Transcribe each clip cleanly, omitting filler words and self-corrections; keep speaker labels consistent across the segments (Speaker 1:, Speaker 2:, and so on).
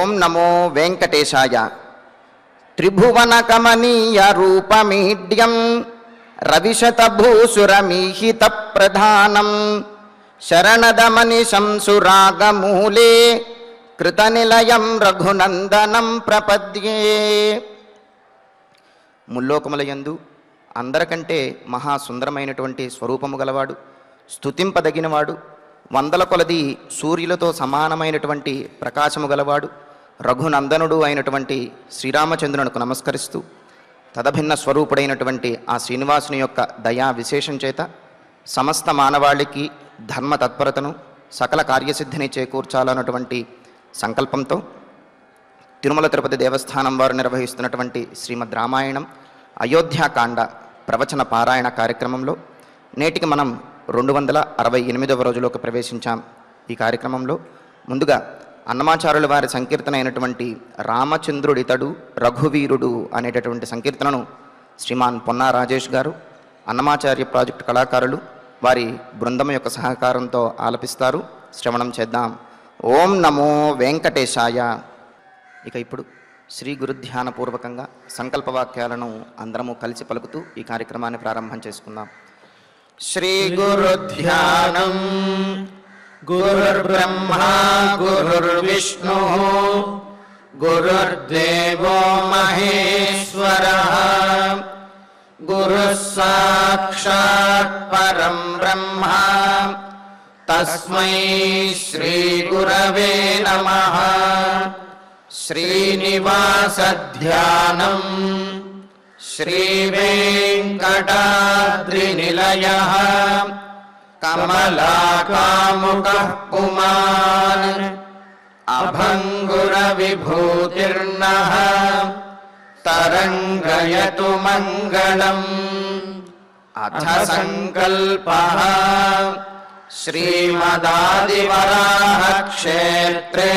Speaker 1: ఓం నమో వెంకటేశాయ. త్రిభువన కమనీయ రూపమీడ్యం రవిశతభూసురమీహిత ప్రధానం శరణదమని శంసురాగమూలే కృతనిలయం రఘునందనం ప్రపద్యే. ముల్లోకములయందు అందరికంటే మహాసుందరమైనటువంటి స్వరూపము గలవాడు, స్తుతింపదగినవాడు, వందల కొలది సూర్యులతో సమానమైనటువంటి ప్రకాశము గలవాడు, రఘునందనుడు అయినటువంటి శ్రీరామచంద్రునకు నమస్కరిస్తూ తదభిన్న స్వరూపుడైనటువంటి ఆ శ్రీనివాసుని యొక్క దయా విశేషం చేత సమస్త మానవాళికి ధర్మ తత్పరతను సకల కార్యసిద్ధిని చేకూర్చాలన్నటువంటి సంకల్పంతో తిరుమల తిరుపతి దేవస్థానం వారు నిర్వహిస్తున్నటువంటి శ్రీమద్ రామాయణం అయోధ్యాకాండ ప్రవచన పారాయణ కార్యక్రమంలో నేటికి మనం 268వ రోజులోకి ప్రవేశించాం. ఈ కార్యక్రమంలో ముందుగా అన్నమాచారుల వారి సంకీర్తన అయినటువంటి రామచంద్రుడితడు రఘువీరుడు అనేటటువంటి సంకీర్తనను శ్రీమాన్ పొన్నా రాజేష్ గారు, అన్నమాచార్య ప్రాజెక్టు కళాకారులు వారి బృందం యొక్క సహకారంతో ఆలపిస్తారు. శ్రవణం చేద్దాం. ఓం నమో వెంకటేశాయ. ఇక ఇప్పుడు శ్రీ గురుధ్యానపూర్వకంగా సంకల్పవాక్యాలను అందరము కలిసి పలుకుతూ ఈ కార్యక్రమాన్ని ప్రారంభం చేసుకుందాం. శ్రీ గురుధ్యానం. గురుర్బ్రహ్మా గురుర్విష్ణుః గురుర్దేవో మహేశ్వరః గురుః సాక్షాత్ పరం బ్రహ్మ తస్మై శ్రీ గురవే నమః. శ్రీనివాసధ్యానం. శ్రీవేంకటాద్రినిలయః కమలాకాముకః పుమాన్ అభంగురవిభూతిర్నః తరంగయతు మంగళం. అథ సంకల్పః. శ్రీమదాదివరాహ క్షేత్రే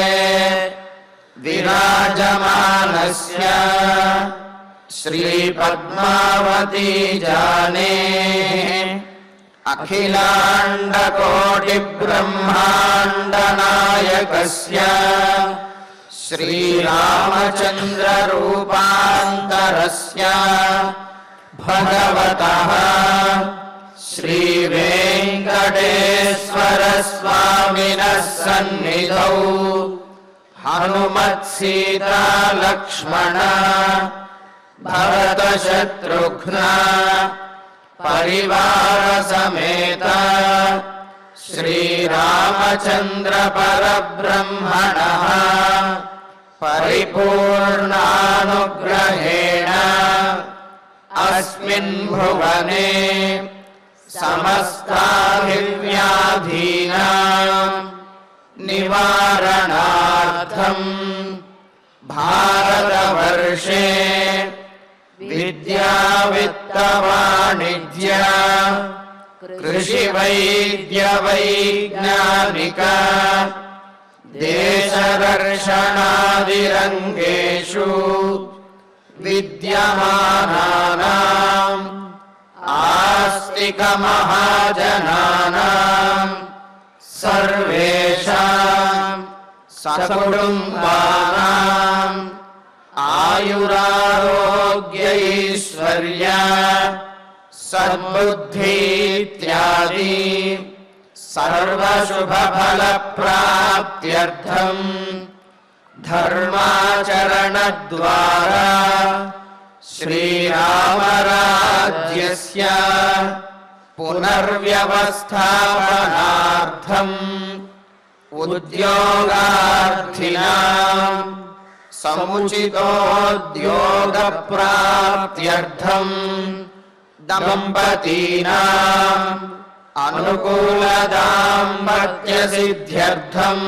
Speaker 1: విరాజమానస్య శ్రీపద్మావతీ జానే అఖిలాండకోటి బ్రహ్మాండ నాయకస్య శ్రీరామచంద్ర రూపాంతరస్య భగవతః శ్రీవేంకటేశ్వర స్వామినః సన్నిధౌ హనుమత్ సీతా లక్ష్మణ భరత శత్రుఘ్న పరివార సమేత శ్రీరామచంద్ర పరబ్రహ్మణః పరిపూర్ణానుగ్రహేణ అస్మిన్ భువనే సమస్తాభివ్యాధీనాం నివారణార్థం భారతవర్షే విద్యా విత్త వాణిజ్య కృషి వైద్య వైజ్ఞానిక దేశదర్శనాదిరంగేషు విద్యమానానాం ఆస్తిక మహాజనానాం సర్వేషాం సకుటుంబానాం ఆయురారోగ్యైశ్వర్య సద్బుద్ధీత్యాది సర్వశుభఫలప్రాప్త్యర్థం ధర్మాచరణద్వారా శ్రీరామరాజ్యస్య పునర్వ్యవస్థాపనార్థం ఉద్యోగార్థినాం సముచితోద్యోగప్రాప్త్యర్థం దంపతీనాం అనుకూలదాంపత్యసిద్ధ్యర్థం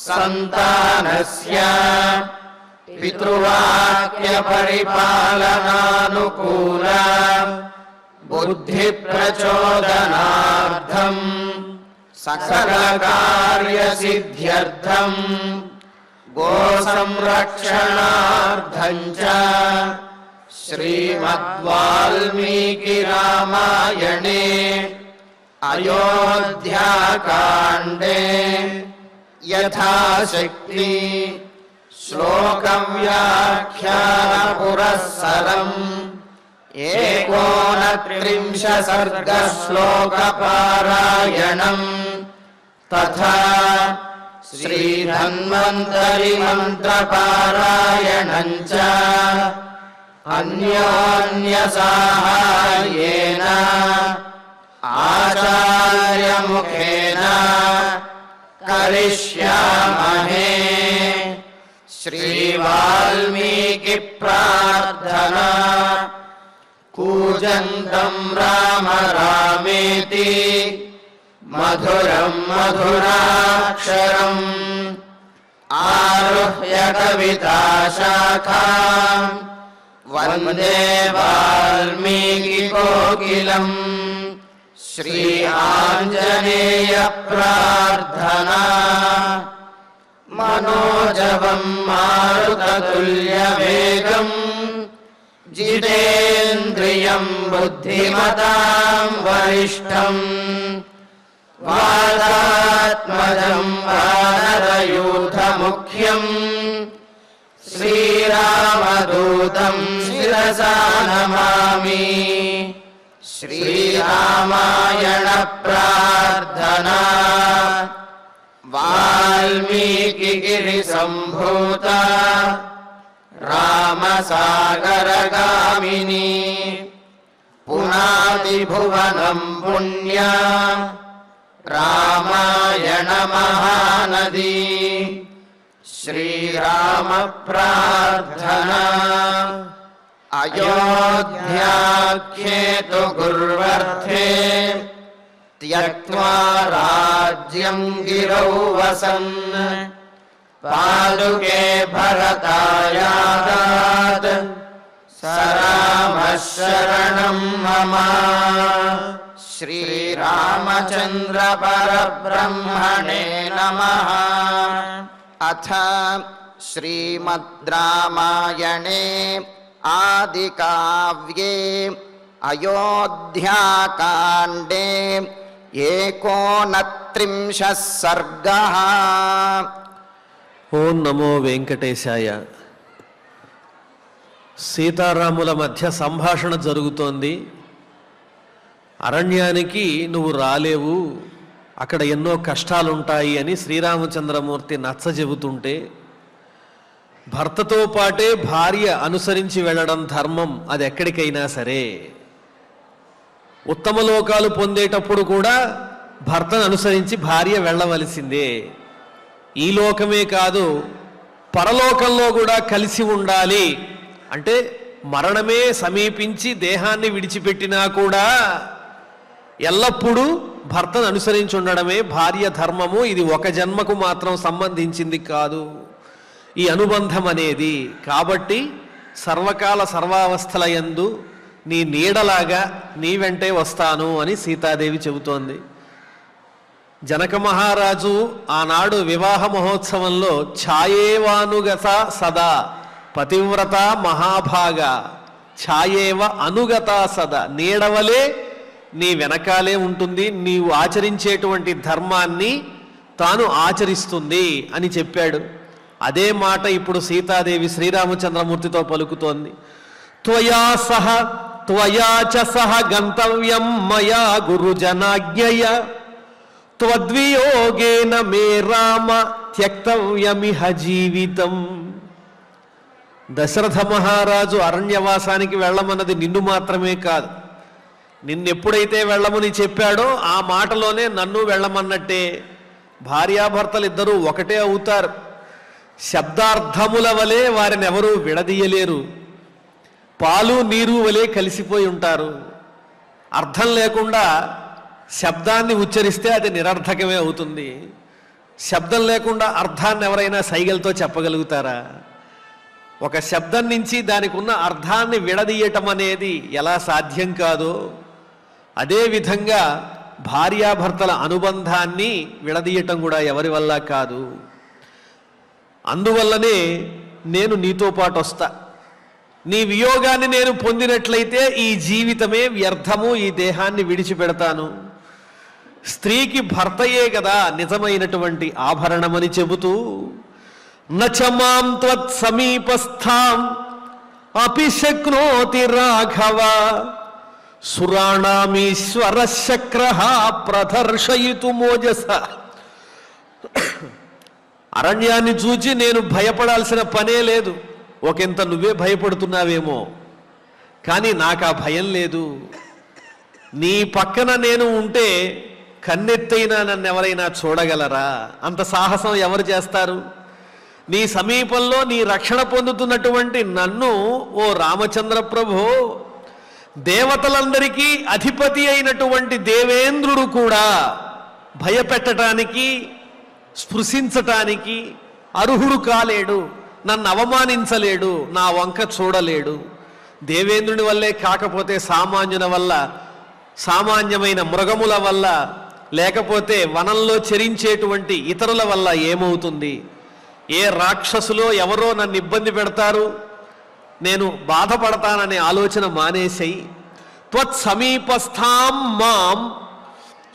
Speaker 1: సంతానస్య పితృవాక్యపరిపాలనానుకూల బుద్ధిప్రచోదనార్థం సకలకార్యసిద్ధ్యర్థం గోసంరక్షణార్థం చ శ్రీమద్వాల్మీకి రామాయణే అయోధ్యాకాండే యథాశక్తి श्लोकव्याख्यानपुरःसरम् 39 सर्गश्लोकपारायणम् तथा श्रीधन्वन्तरि मन्त्रपारायणम् च अन्योन्यसाहाय्येन आचार्यमुखेन करिष्यामहे। श्रीवाल्मीकि प्रार्थना। कूजन्तम् राम रामेति मधुरम् मधुराक्षरम् आरुह्य कविताशाखाम् वन्दे वाल्मीकि कोकिलम्। श्री आञ्जनेय प्रार्थना। मनोजवम् मारुततुल्यवेगम् जितेन्द्रियम् बुद्धिमताम् वरिष्ठम् वातात्मजम् वानरयूथमुख्यम् श्रीरामदूतम् शिरसा नमामि। श्रीरामायण प्रार्थना। वाल्मीकि गिरिसम्भूता रामसागरगामिनी पुनादिभुवनम् पुण्या रामायण महानदी। श्रीराम प्रार्थना। अयोध्याख्येतु गुर्वर्थे त्यक्त्वा राज्यम् गिरौ वसन् पादुके भरतायादात् स रामः शरणम् मम। श्रीरामचन्द्र परब्रह्मणे नमः। अथ श्रीमद् रामायणे आदिकाव्ये अयोध्याकाण्डे 39 सर्गः।
Speaker 2: ఓం నమో వెంకటేశాయ. సీతారాముల మధ్య సంభాషణ జరుగుతోంది. అరణ్యానికి నువ్వు రాలేవు, అక్కడ ఎన్నో కష్టాలుంటాయి అని శ్రీరామచంద్రమూర్తి నచ్చజెబుతుంటే, భర్తతో పాటే భార్య అనుసరించి వెళ్ళడం ధర్మం, అది ఎక్కడికైనా సరే. ఉత్తమ లోకాలు పొందేటప్పుడు కూడా భర్తను అనుసరించి భార్య వెళ్ళవలసిందే. ఈ లోకమే కాదు, పరలోకంలో కూడా కలిసి ఉండాలి. అంటే మరణమే సమీపించి దేహాన్ని విడిచిపెట్టినా కూడా ఎల్లప్పుడూ భర్తను అనుసరించి ఉండడమే భార్య ధర్మము. ఇది ఒక జన్మకు మాత్రం సంబంధించింది కాదు ఈ అనుబంధం అనేది. కాబట్టి సర్వకాల సర్వావస్థల యందు నీ నీడలాగా నీ వెంటే వస్తాను అని సీతాదేవి చెబుతోంది. జనక మహారాజు ఆనాడు వివాహ మహోత్సవంలో ఛాయేవానుగత సదా పతివ్రత మహాభాగ ఛాయేవ అనుగత సదా, నీడవలే నీ వెనకాలే ఉంటుంది, నీవు ఆచరించేటువంటి ధర్మాన్ని తాను ఆచరిస్తుంది అని చెప్పాడు. అదే మాట ఇప్పుడు సీతాదేవి శ్రీరామచంద్రమూర్తితో పలుకుతోంది. త్వయా సహ త్వయా చ సహ గంతవ్యం మయా గురుజనాజ్ఞయ త్వద్వియోగేన మే రామ త్యక్తవ్యమిహ జీవితం. దశరథ మహారాజు అరణ్యవాసానికి వెళ్ళమన్నది నిన్ను మాత్రమే కాదు, నిన్నెప్పుడైతే వెళ్ళమని చెప్పాడో ఆ మాటలోనే నన్ను వెళ్ళమన్నట్టే. భార్యాభర్తలు ఇద్దరూ ఒకటే అవుతారు. శబ్దార్థముల వలె వారిని ఎవరూ విడదీయలేరు. పాలు నీరు వలె కలిసిపోయి ఉంటారు. అర్థం లేకుండా శబ్దాన్ని ఉచ్చరిస్తే అది నిరర్థకమే అవుతుంది. శబ్దం లేకుండా అర్థాన్ని ఎవరైనా సైగలతో చెప్పగలుగుతారా? ఒక శబ్దం నుంచి దానికి ఉన్న అర్థాన్ని విడదీయటం అనేది ఎలా సాధ్యం కాదో, అదేవిధంగా భార్యాభర్తల అనుబంధాన్ని విడదీయటం కూడా ఎవరి వల్ల కాదు. అందువల్లనే నేను నీతో పాటు వస్తా. నీ వియోగాన్ని నేను పొందినట్లయితే ఈ జీవితమే వ్యర్థము, ఈ దేహాన్ని విడిచిపెడతాను. స్త్రీకి భర్తయే కదా నిజమైనటువంటి ఆభరణమని చెబుతూ నచమాం త్వత్ సమీపస్థాం అపి శక్నోతి రాఘవ సురాణామీశ్వర శక్రః ప్రదర్శయితు మోజస. అరణ్యాన్ని చూచి నేను భయపడాల్సిన పనే లేదు. ఒకంత నువ్వే భయపడుతున్నావేమో, కానీ నాకు ఆ భయం లేదు. నీ పక్కన నేను ఉంటే కన్నెత్తైనా నన్ను ఎవరైనా చూడగలరా? అంత సాహసం ఎవరు చేస్తారు? నీ సమీపంలో నీ రక్షణ పొందుతున్నటువంటి నన్ను, ఓ రామచంద్ర ప్రభో, దేవతలందరికీ అధిపతి అయినటువంటి దేవేంద్రుడు కూడా భయపెట్టడానికి, స్పృశించటానికి అర్హుడు కాలేడు. నన్ను అవమానించలేడు, నా వంక చూడలేడు. దేవేంద్రుని వల్లే కాకపోతే సామాన్యుల వల్ల, సామాన్యమైన మృగముల వల్ల, లేకపోతే వనంలో చరించేటువంటి ఇతరుల వల్ల ఏమవుతుంది? ఏ రాక్షసులో ఎవరో నన్ను ఇబ్బంది పెడతారు, నేను బాధపడతాననే ఆలోచన మానేసేయి. త్వత్ సమీపస్థాం మాం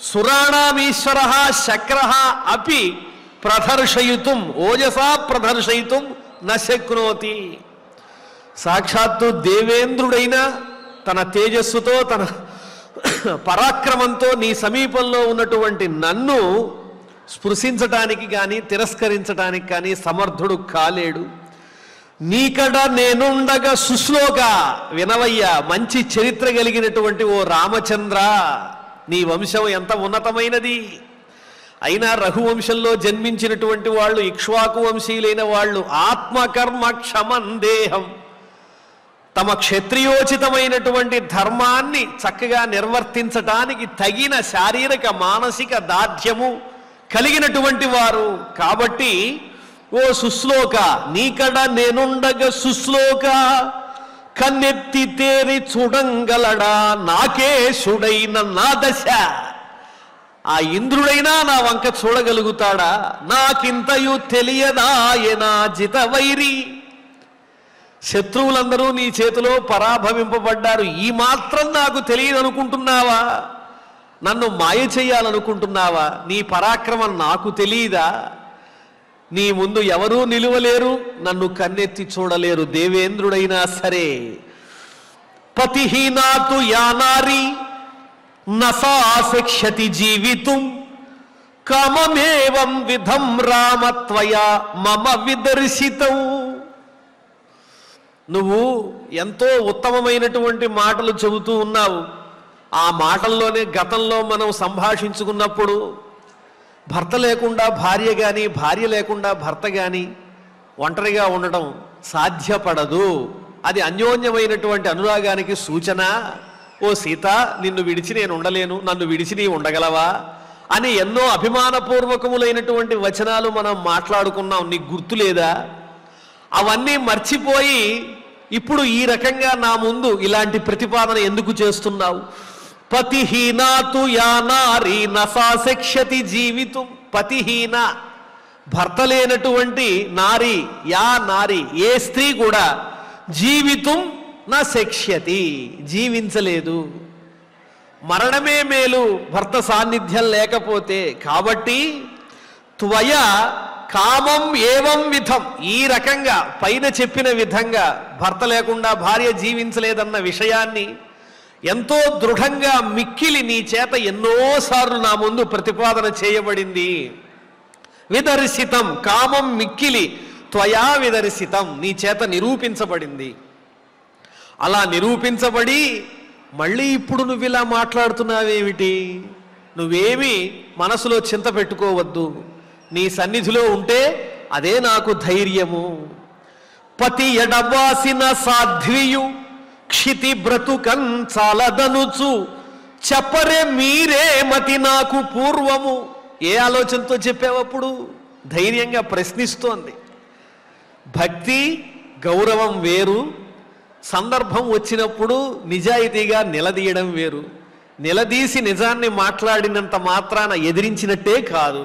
Speaker 2: సురాణామీశ్వర శక్రః అపి ప్రదర్శయితుం ఓజసా ప్రదర్శయితుం న శక్నోతి. సాక్షాత్తు దేవేంద్రుడైన తన తేజస్సుతో, తన పరాక్రమంతో నీ సమీపంలో ఉన్నటువంటి నన్ను స్పృశించటానికి కానీ తిరస్కరించటానికి కానీ సమర్థుడు కాలేడు. నీకడ నేనుండగా సుశ్లోక, వినవయ్యా, మంచి చరిత్ర కలిగినటువంటి ఓ రామచంద్ర, నీ వంశం ఎంత ఉన్నతమైనది. అయినా రఘువంశంలో జన్మించినటువంటి వాళ్ళు, ఇక్ష్వాకు వంశీయులైన వాళ్ళు ఆత్మకర్మ క్షమందేహం, తమ క్షత్రియోచితమైనటువంటి ధర్మాన్ని చక్కగా నిర్వర్తించటానికి తగిన శారీరక మానసిక దార్ఢ్యము కలిగినటువంటి వారు. కాబట్టి ఓ సుశ్లోక, నీకడ నేనుండగా సుశ్లోక, కన్నెత్తి తేరి చూడంగలడా నాకేశుడైన నా దశ. ఆ ఇంద్రుడైనా నా వంక చూడగలుగుతాడా? నాకింతయు తెలియదాయనా జితవైరి. శత్రువులందరూ నీ చేతిలో పరాభవింపబడ్డారు, ఈ మాత్రం నాకు తెలియదు అనుకుంటున్నావా? నన్ను మాయ చేయాలనుకుంటున్నావా? నీ పరాక్రమం నాకు తెలియదా? నీ ముందు ఎవరూ నిలువలేరు, నన్ను కన్నెత్తి చూడలేరు, దేవేంద్రుడైనా సరే. పతిహీనాతు యానారి నసాశిక్షతి జీవితుం కామమేవం విధం రామత్వయా మమ విదర్శితం. నువ్వు ఎంతో ఉత్తమమైనటువంటి మాటలు చెబుతూ ఉన్నావు. ఆ మాటల్లోనే గతంలో మనం సంభాషించుకున్నప్పుడు భర్త లేకుండా భార్య కానీ, భార్య లేకుండా భర్త కానీ ఒంటరిగా ఉండటం సాధ్యపడదు, అది అన్యోన్యమైనటువంటి అనురాగానికి సూచన. ఓ సీత, నిన్ను విడిచి నేను ఉండలేను, నన్ను విడిచి నీ ఉండగలవా అని ఎన్నో అభిమానపూర్వకములైనటువంటి వచనాలు మనం మాట్లాడుకున్నాం. నీకు గుర్తులేదా? అవన్నీ మర్చిపోయి ఇప్పుడు ఈ రకంగా నా ముందు ఇలాంటి ప్రతిపాదన ఎందుకు చేస్తున్నావు? పతిహీనాతు యా నారీ నసాశిక్షతి జీవితం. పతిహీన, భర్త లేనటువంటి నారీ, యా నారీ, ఏ స్త్రీ కూడా జీవితం నా శక్ష్యతి, జీవించలేదు. మరణమే మేలు భర్త సాన్నిధ్యం లేకపోతే. కాబట్టి త్వయ కామం ఏవం విధం, ఈ రకంగా పైన చెప్పిన విధంగా భర్త లేకుండా భార్య జీవించలేదన్న విషయాన్ని ఎంతో దృఢంగా మిక్కిలి నీ చేత ఎన్నోసార్లు నా ముందు ప్రతిపాదన చేయబడింది. విదర్శితం, కామం మిక్కిలి త్వయా విదర్శితం, నీ చేత నిరూపించబడింది. అలా నిరూపించబడి మళ్ళీ ఇప్పుడు నువ్వు ఇలా మాట్లాడుతున్నావేమిటి? నువ్వేమీ మనసులో చింత పెట్టుకోవద్దు, నీ సన్నిధిలో ఉంటే అదే నాకు ధైర్యము. పతి ఎడబాసిన సాధ్వియు క్షితి బ్రతుకన్ చాలదనుచు చెప్పరే మీరే మతి నాకు పూర్వము. ఏ ఆలోచనతో చెప్పావప్పుడు? ధైర్యంగా ప్రశ్నిస్తోంది. భక్తి గౌరవం వేరు, సందర్భం వచ్చినప్పుడు నిజాయితీగా నిలదీయడం వేరు. నిలదీసి నిజాన్ని మాట్లాడినంత మాత్రాన ఎదిరించినట్టే కాదు.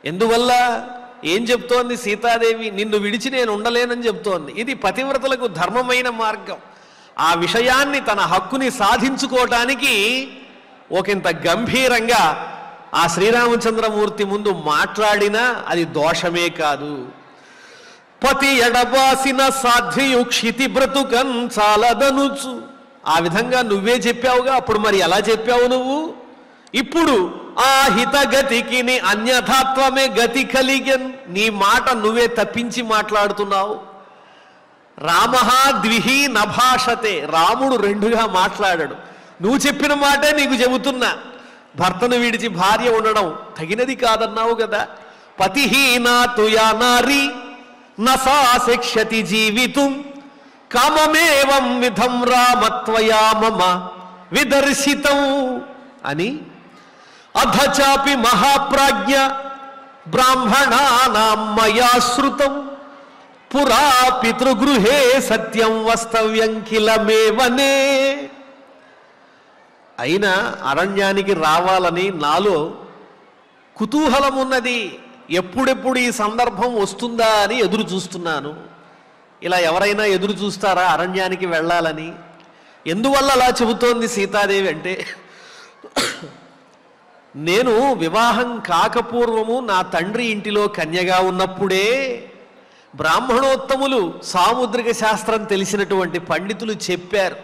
Speaker 2: ఎందువల్ల? ఏం చెప్తోంది సీతాదేవి? నిన్ను విడిచి నేను ఉండలేనని చెప్తోంది. ఇది పతివ్రతలకు ధర్మమైన మార్గం. ఆ విషయాన్ని, తన హక్కుని సాధించుకోవటానికి ఒకంత గంభీరంగా ఆ శ్రీరామచంద్రమూర్తి ముందు మాట్లాడినా అది దోషమే కాదు. పతి ఎడబాసిన సాధ్వియు క్షితి బ్రతుకన్ చాలదనుచు. ఆ విధంగా నువ్వే చెప్పావుగా, అప్పుడు మరి ఎలా చెప్పావు నువ్వు? ఇప్పుడు ఆ హితగతికి నీ అన్యథాత్వమే గతి కలిగన్. నీ మాట నువ్వే తప్పించి మాట్లాడుతున్నావు. రామః ద్విహి నభాషతే, రాముడు రెండుగా మాట్లాడాడు. నువ్వు చెప్పిన మాటే నీకు చెబుతున్నా. భర్తను విడిచి భార్య ఉండడం తగినది కాదన్నావు కదా. పతిహీనా తుయా నారీ నసా శిక్షతి జీవితుం కామమేవం విధం రామత్వయా మమ విదర్శితం అని. అధచాపి మహాప్రాజ్ఞ బ్రాహ్మణానాం మయా శ్రుతం పురా పితృగృహే సత్యం వస్తవ్యం కిలమేవనే. అయినా అరణ్యానికి రావాలని నాలో కుతూహలం ఉన్నది. ఎప్పుడెప్పుడు ఈ సందర్భం వస్తుందా అని ఎదురు చూస్తున్నాను. ఇలా ఎవరైనా ఎదురు చూస్తారా అరణ్యానికి వెళ్ళాలని? ఎందువల్ల అలా చెబుతోంది సీతాదేవి అంటే, నేను వివాహం కాకపూర్వము నా తండ్రి ఇంటిలో కన్యగా ఉన్నప్పుడే బ్రాహ్మణోత్తములు సాముద్రిక శాస్త్రం తెలిసినటువంటి పండితులు చెప్పారు.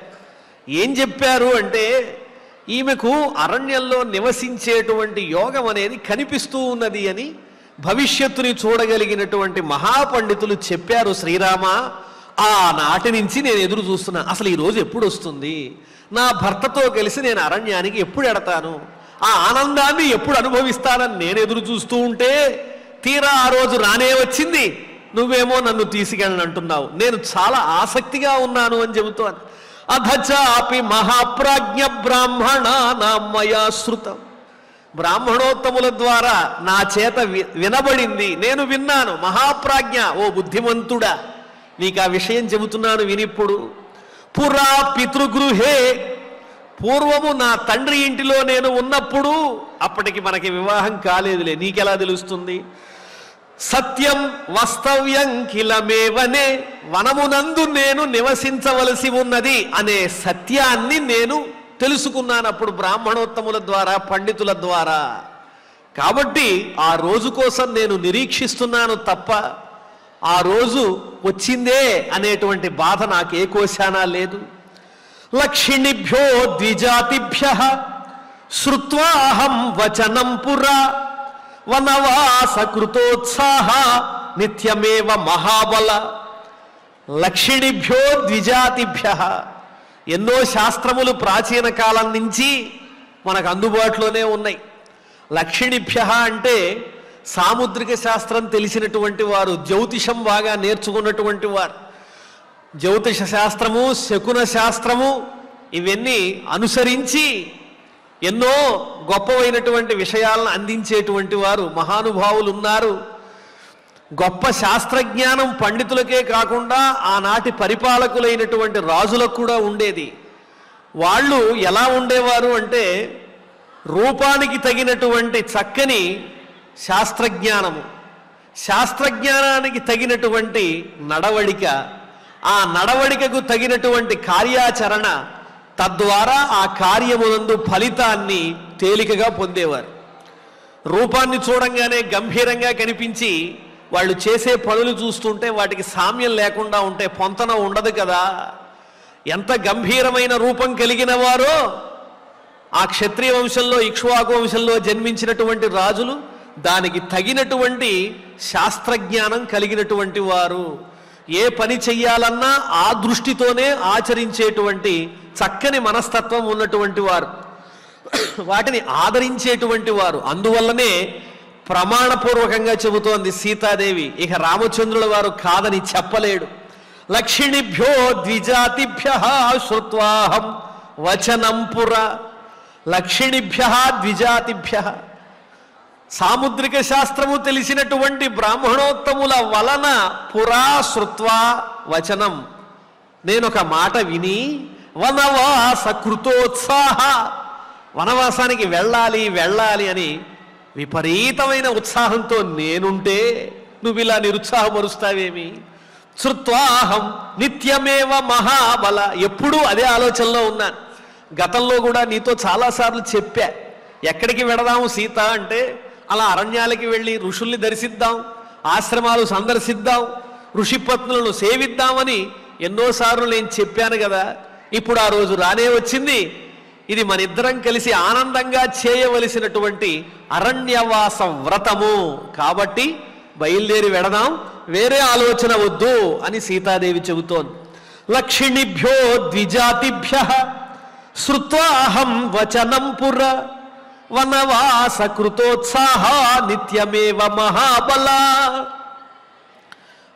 Speaker 2: ఏం చెప్పారు అంటే, ఈమెకు అరణ్యంలో నివసించేటువంటి యోగం అనేది కనిపిస్తూ ఉన్నది అని భవిష్యత్తుని చూడగలిగినటువంటి మహాపండితులు చెప్పారు. శ్రీరామ, ఆనాటి నుంచి నేను ఎదురు చూస్తున్నా. అసలు ఈ రోజు ఎప్పుడు వస్తుంది? నా భర్తతో కలిసి నేను అరణ్యానికి ఎప్పుడు ఎడతాను? ఆ ఆనందాన్ని ఎప్పుడు అనుభవిస్తానని నేను ఎదురు చూస్తూ ఉంటే తీరా ఆ రోజు రానే వచ్చింది. నువ్వేమో నన్ను తీసుకెళ్ళనంటున్నావు. నేను చాలా ఆసక్తిగా ఉన్నాను అని చెబుతాను. అధచాపి మహాప్రాజ్ఞ బ్రాహ్మణానాం మయా శ్రుతం. బ్రాహ్మణోత్తముల ద్వారా నా చేత వినబడింది, నేను విన్నాను. మహాప్రాజ్ఞ, ఓ బుద్ధిమంతుడా, నీకు ఆ విషయం చెబుతున్నాను వినిప్పుడు. పురా పితృగృహే, పూర్వము నా తండ్రి ఇంటిలో నేను ఉన్నప్పుడు, అప్పటికి మనకి వివాహం కాలేదులే, నీకెలా తెలుస్తుంది? సత్యం వస్తవ్యం కిలమేవనే, వనమునందు నేను నివసించవలసి ఉన్నది అనే సత్యాన్ని నేను తెలుసుకున్నాను అప్పుడు బ్రాహ్మణోత్తముల ద్వారా, పండితుల ద్వారా. కాబట్టి ఆ రోజు కోసం నేను నిరీక్షిస్తున్నాను తప్ప ఆ రోజు వచ్చిందే అనేటువంటి బాధ నాకు ఏ కోశానా లేదు. లక్షిణిభ్యో ద్విజాతిభ్యః శ్రుత్వాహం వచనం పురా వనవాస కృతోత్సాహ నిత్యమేవ మహాబల. లక్షిణిభ్యో ద్విజాతిభ్యః, ఎన్నో శాస్త్రములు ప్రాచీన కాలం నుంచి మనకు అందుబాటులోనే ఉన్నాయి. లక్షిణిభ్యః అంటే సాముద్రిక శాస్త్రం తెలిసినటువంటి వారు, జ్యోతిషం బాగా నేర్చుకున్నటువంటి వారు. జ్యోతిష శాస్త్రము, శకున శాస్త్రము ఇవన్నీ అనుసరించి ఎన్నో గొప్పవైనటువంటి విషయాలను అందించేటువంటి వారు మహానుభావులు ఉన్నారు. గొప్ప శాస్త్రజ్ఞానం పండితులకే కాకుండా ఆనాటి పరిపాలకులైనటువంటి రాజులకు కూడా ఉండేది. వాళ్ళు ఎలా ఉండేవారు అంటే, రూపానికి తగినటువంటి చక్కని శాస్త్రజ్ఞానము, శాస్త్రజ్ఞానానికి తగినటువంటి నడవడిక, ఆ నడవడికకు తగినటువంటి కార్యాచరణ, తద్వారా ఆ కార్యమునందు ఫలితాన్ని తేలికగా పొందేవారు. రూపాన్ని చూడంగానే గంభీరంగా కనిపించి వాళ్ళు చేసే పనులు చూస్తుంటే వాటికి సామ్యం లేకుండా ఉంటే పొంతన ఉండదు కదా. ఎంత గంభీరమైన రూపం కలిగిన వారో ఆ క్షత్రియ వంశంలో, ఇక్ష్వాకు వంశంలో జన్మించినటువంటి రాజులు దానికి తగినటువంటి శాస్త్రజ్ఞానం కలిగినటువంటి వారు. ఏ పని చెయ్యాలన్నా ఆ దృష్టితోనే ఆచరించేటువంటి చక్కని మనస్తత్వం ఉన్నటువంటి వారు, వాటిని ఆదరించేటువంటి వారు. అందువల్లనే ప్రమాణపూర్వకంగా చెబుతోంది సీతాదేవి, ఇక రామచంద్రుల వారు కాదని చెప్పలేడు. లక్షిణిభ్యో ద్విజాతిభ్యః శ్రుత్వాహం వచనం పురా. లక్షిణిభ్యః ద్విజాతిభ్యః, సాముద్రిక శాస్త్రము తెలిసినటువంటి బ్రాహ్మణోత్తముల వలన పురా శ్రుత్వా వచనం, నేనొక మాట విని వనవాస కృతోత్సాహ, వనవాసానికి వెళ్ళాలి వెళ్ళాలి అని విపరీతమైన ఉత్సాహంతో నేనుంటే నువ్వు ఇలా నిరుత్సాహపరుస్తావేమి? శ్రుత్వాహం నిత్యమేవ మహాబల, ఎప్పుడూ అదే ఆలోచనలో ఉన్నాను. గతంలో కూడా నీతో చాలాసార్లు చెప్పా, ఎక్కడికి వెడదాము సీత అంటే, అలా అరణ్యాలకి వెళ్ళి ఋషుల్ని దర్శిద్దాం, ఆశ్రమాలు సందర్శిద్దాం, ఋషిపత్నులను సేవిద్దామని ఎన్నోసార్లు నేను చెప్పాను కదా. ఇప్పుడు ఆ రోజు రానే వచ్చింది. ఇది మనిద్దరం కలిసి ఆనందంగా చేయవలసినటువంటి అరణ్యవాస వ్రతము కాబట్టి బయలుదేరి వెడదాం, వేరే ఆలోచన వద్దు అని సీతాదేవి చెబుతోంది. లక్షిణిభ్యో ద్విజాతిభ్యః శ్రుత్వా అహం వచనం పుర వనవాస కృతోత్సాహ నిత్యమేవ మహాబల.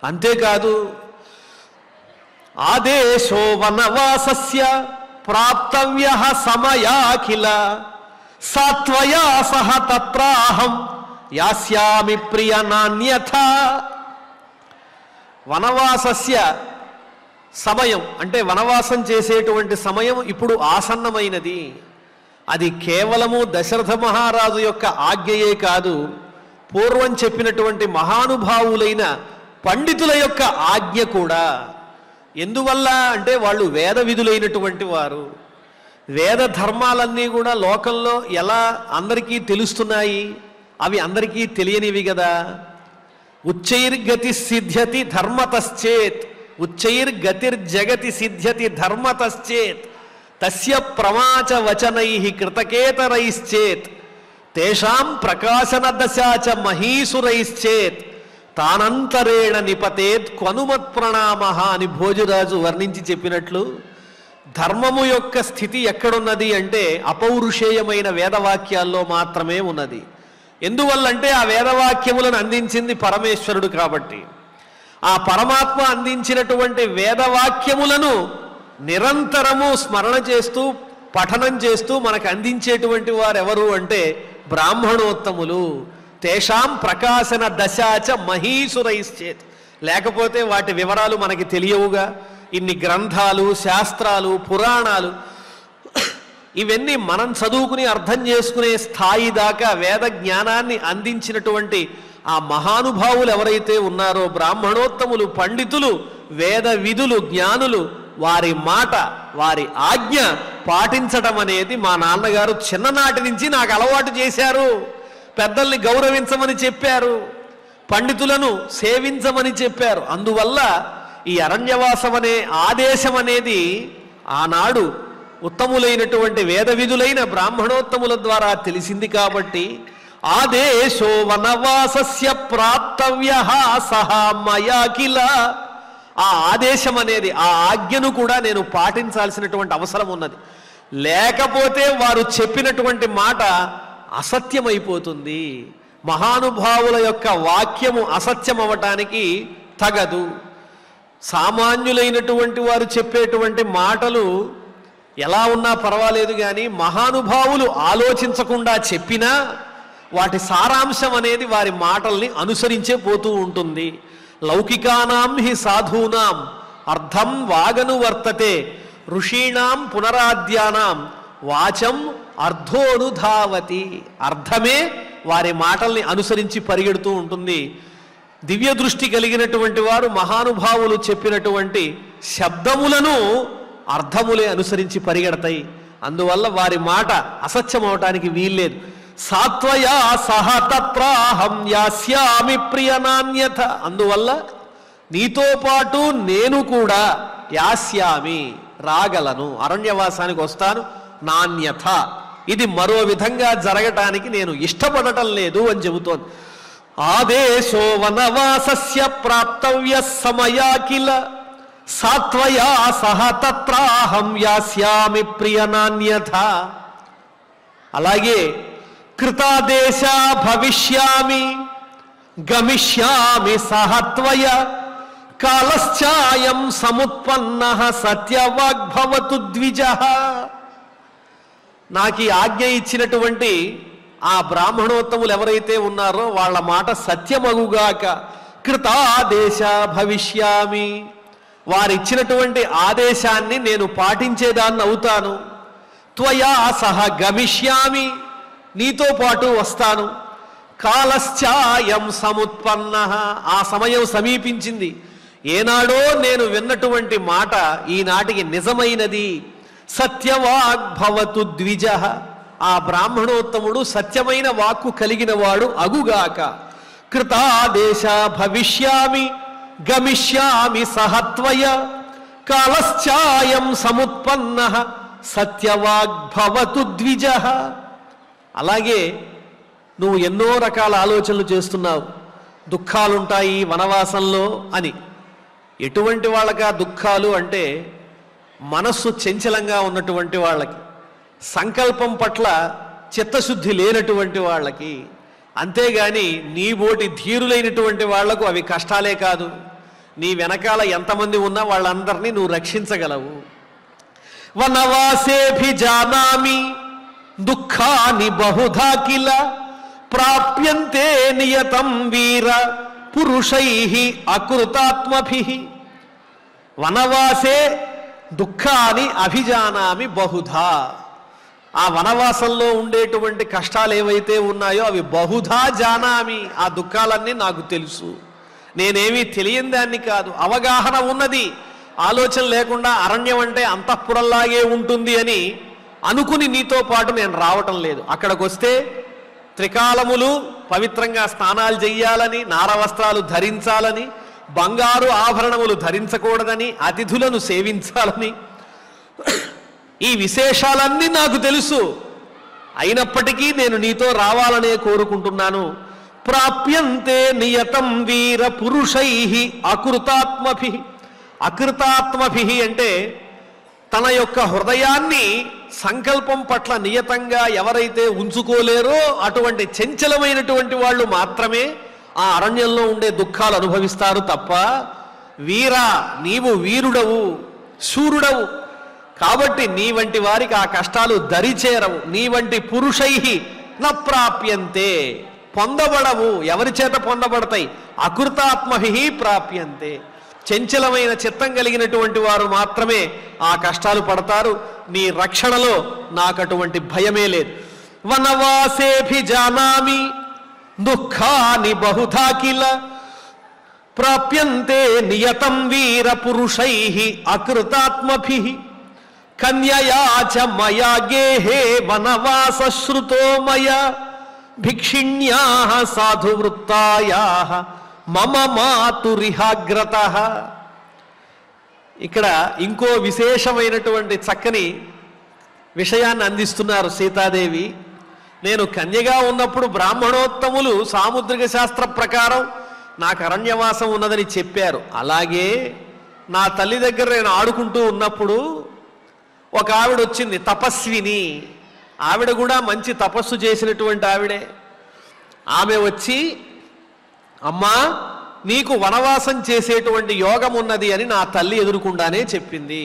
Speaker 2: అంతేకాదు, ఆదేశో వనవాసస్య ప్రాప్తవ్యః సమయాఖిల సాత్వయా సహ తత్రాహం యాస్యామి ప్రియ నాన్యథా. వనవాసస్య సమయం అంటే వనవాసం చేసేటువంటి సమయం ఇప్పుడు ఆసన్నమైనది. అది కేవలము దశరథ మహారాజు యొక్క ఆజ్ఞయే కాదు, పూర్వం చెప్పినటువంటి మహానుభావులైన పండితుల యొక్క ఆజ్ఞ కూడా. ఎందువల్ల అంటే వాళ్ళు వేద విధులైనటువంటి వారు. వేద ధర్మాలన్నీ కూడా లోకంలో ఎలా అందరికీ తెలుస్తున్నాయి? అవి అందరికీ తెలియనివి కదా. ఉచ్చైర్గతి సిద్ధ్యతి ధర్మతశ్చేత్, ఉచ్చైర్గతిర్జగతి సిద్ధ్యతి ధర్మతశ్చేత్ తస్య ప్రమాచ వచనై కృతకేతరైశ్చేత్ తేషాం ప్రకాశన దశాచ మహీసురైశ్చేత్ తానంతరేణ నిపతేత్ క్వనుమత్ ప్రణామ అని భోజరాజు వర్ణించి చెప్పినట్లు, ధర్మము యొక్క స్థితి ఎక్కడున్నది అంటే అపౌరుషేయమైన వేదవాక్యాల్లో మాత్రమే ఉన్నది. ఎందువల్లంటే ఆ వేదవాక్యములను అందించింది పరమేశ్వరుడు కాబట్టి. ఆ పరమాత్మ అందించినటువంటి వేదవాక్యములను నిరంతరము స్మరణ చేస్తూ పఠనం చేస్తూ మనకు అందించేటువంటి వారు ఎవరు అంటే బ్రాహ్మణోత్తములు. తేషాం ప్రకాశన దశాచ మహీసురైశ్చేత్. లేకపోతే వాటి వివరాలు మనకి తెలియవుగా. ఇన్ని గ్రంథాలు, శాస్త్రాలు, పురాణాలు ఇవన్నీ మనం చదువుకుని అర్థం చేసుకునే స్థాయి దాకా వేద జ్ఞానాన్ని అందించినటువంటి ఆ మహానుభావులు ఎవరైతే ఉన్నారో బ్రాహ్మణోత్తములు, పండితులు, వేద విధులు, జ్ఞానులు, వారి మాట, వారి ఆజ్ఞ పాటించడం అనేది మా నాన్నగారు చిన్ననాటి నుంచి నాకు అలవాటు చేశారు. పెద్దల్ని గౌరవించమని చెప్పారు, పండితులను సేవించమని చెప్పారు. అందువల్ల ఈ అరణ్యవాసం అనే ఆదేశం అనేది ఆనాడు ఉత్తములైనటువంటి వేద విధులైన బ్రాహ్మణోత్తముల ద్వారా తెలిసింది కాబట్టి ఆదేశో వనవాసస్య ప్రాప్తవ్యః సహా మయా కిల. ఆ ఆదేశం అనేది, ఆ ఆజ్ఞను కూడా నేను పాటించాల్సినటువంటి అవసరం ఉన్నది. లేకపోతే వారు చెప్పినటువంటి మాట అసత్యమైపోతుంది. మహానుభావుల యొక్క వాక్యము అసత్యం అవ్వటానికి తగదు. సామాన్యులైనటువంటి వారు చెప్పేటువంటి మాటలు ఎలా ఉన్నా పర్వాలేదు, కానీ మహానుభావులు ఆలోచించకుండా చెప్పినా వాటి సారాంశం అనేది వారి మాటల్ని అనుసరించే పోతూ ఉంటుంది. లౌకికానాం హి సాధూనాం అర్థం వాగను వర్తతే ఋషీణాం పునరాద్యానాం వాచం అర్థోనుధావతి. అర్థమే వారి మాటల్ని అనుసరించి పరిగెడుతూ ఉంటుంది. దివ్య దృష్టి కలిగినటువంటి వారు మహానుభావులు చెప్పినటువంటి శబ్దములను అర్థములే అనుసరించి పరిగెడతాయి. అందువల్ల వారి మాట అసత్యం అవటానికి వీల్లేదు. సాత్వయా సహ తత్రాహం యాస్యామి ప్రియ నాన్యథ. అందువల్ల నీతో పాటు నేను కూడా యాస్యామి రాగలను, అరణ్యవాసానికి వస్తాను. నాన్యథ ఇది మరో విధంగా జరగటానికి నేను ఇష్టపడటం లేదు అని చెబుతోంది. ఆదేశో వనవాసస్య ప్రాప్తవ్య సమయా కిల సాత్వయా సహ తత్రాహం యాస్యామి ప్రియ నాన్యథ. అలాగే కృతాదేశ భవిష్యామి గమిష్యామి సహత్వయ కాలశ్చాయం సముత్పన్నః సత్యవాగ్భవతు ద్విజః. నాకు ఈ ఆజ్ఞ ఇచ్చినటువంటి ఆ బ్రాహ్మణోత్తములు ఎవరైతే ఉన్నారో వాళ్ళ మాట సత్యమగుగాక. కృతాదేశ భవిష్యామి, వారిచ్చినటువంటి ఆదేశాన్ని నేను పాటించేదాన్ని అవుతాను. త్వయా సహ గమిష్యామి, నీతో పాటు వస్తాను. కాలశ్చాయం సముత్పన్నః, ఆ సమయం సమీపించింది. ఏనాడో నేను విన్నటువంటి మాట ఈనాటికి నిజమైనది. సత్యవాగ్భవతు ద్విజః, ఆ బ్రాహ్మణోత్తముడు సత్యమైన వాక్కు కలిగిన వాడు అగుగాక. కృతాదేశ భవిష్యామి గమిష్యామి సహత్వయ కాలశ్చాయం సముత్పన్న సత్యవాగ్భవతు ద్విజః. అలాగే నువ్వు ఎన్నో రకాల ఆలోచనలు చేస్తున్నావు, దుఃఖాలుంటాయి వనవాసంలో అని. ఎటువంటి వాళ్ళకి ఆ దుఃఖాలు అంటే మనస్సు చంచలంగా ఉన్నటువంటి వాళ్ళకి, సంకల్పం పట్ల చిత్తశుద్ధి లేనటువంటి వాళ్ళకి. అంతేగాని నీబోటి ధీరులైనటువంటి వాళ్లకు అవి కష్టాలే కాదు. నీ వెనకాల ఎంతమంది ఉన్నా వాళ్ళందరినీ నువ్వు రక్షించగలవు. వనవాసేభిజానామి దుఃఖాని బహుధా కిల ప్రాప్యంతే నియతం వీర పురుషైః అకృతాత్మభిః. వనవాసే దుఃఖాని అభిజానామి బహుధా. ఆ వనవాసంలో ఉండేటువంటి కష్టాలు ఏవైతే ఉన్నాయో అవి బహుధా జానామి. ఆ దుఃఖాలన్నీ నాకు తెలుసు, నేనేమీ తెలియని దాన్ని కాదు, అవగాహన ఉన్నది. ఆలోచన లేకుండా అరణ్యం అంటే అంతఃపురంలాగే ఉంటుంది అని అనుకుని నీతో పాటు నేను రావటం లేదు. అక్కడికి వస్తే త్రికాలములు పవిత్రంగా స్నానాలు చెయ్యాలని, నారవస్త్రాలు ధరించాలని, బంగారు ఆభరణములు ధరించకూడదని, అతిథులను సేవించాలని, ఈ విశేషాలన్నీ నాకు తెలుసు. అయినప్పటికీ నేను నీతో రావాలనే కోరుకుంటున్నాను. ప్రాప్యంతే నియతం వీర పురుషైః అకృతాత్మభిః. అకృతాత్మభిః అంటే తన యొక్క హృదయాన్ని సంకల్పం పట్ల నియతంగా ఎవరైతే ఉంచుకోలేరో అటువంటి చంచలమైనటువంటి వాళ్ళు మాత్రమే ఆ అరణ్యంలో ఉండే దుఃఖాలు అనుభవిస్తారు తప్ప, వీరా నీవు వీరుడవు, శూరుడవు కాబట్టి నీ వంటి వారికి ఆ కష్టాలు దరిచేరవు. నీ వంటి పురుషైః న ప్రాప్యంతే, పొందబడవు. ఎవరి చేత పొందబడతాయి? అకృతాత్మభిః ప్రాప్యంతే. చంచలమైన చిత్తం కలిగినటువంటి వారు మాత్రమే ఆ కష్టాలు పడతారు. నీ రక్షణలో నాకు అటువంటి భయమే లేదు. వనవాసేభిజానామి దుఃఖాని బహుధా కిల ప్రాప్యంతే నియతం వీర పురుషైః అకృతాత్మభిః. కన్యయా చ మయా గేహే వనవాస శ్రుతో మయా భిక్షిణ్యాః సాధువృత్తాయాః మమ మాతురిహాగ్రతః. ఇక్కడ ఇంకో విశేషమైనటువంటి చక్కని విషయాన్ని అందిస్తున్నారు సీతాదేవి. నేను కన్యగా ఉన్నప్పుడు బ్రాహ్మణోత్తములు సాముద్రిక శాస్త్ర ప్రకారం నాకు అరణ్యవాసం ఉన్నదని చెప్పారు. అలాగే నా తల్లి దగ్గర నేను ఆడుకుంటూ ఉన్నప్పుడు ఒక ఆవిడ వచ్చింది, తపస్విని. ఆవిడ కూడా మంచి తపస్సు చేసినటువంటి ఆవిడే. ఆమె వచ్చి, అమ్మా నీకు వనవాసం చేసేటువంటి యోగం ఉన్నది అని నా తల్లి ఎదురుకుండానే చెప్పింది.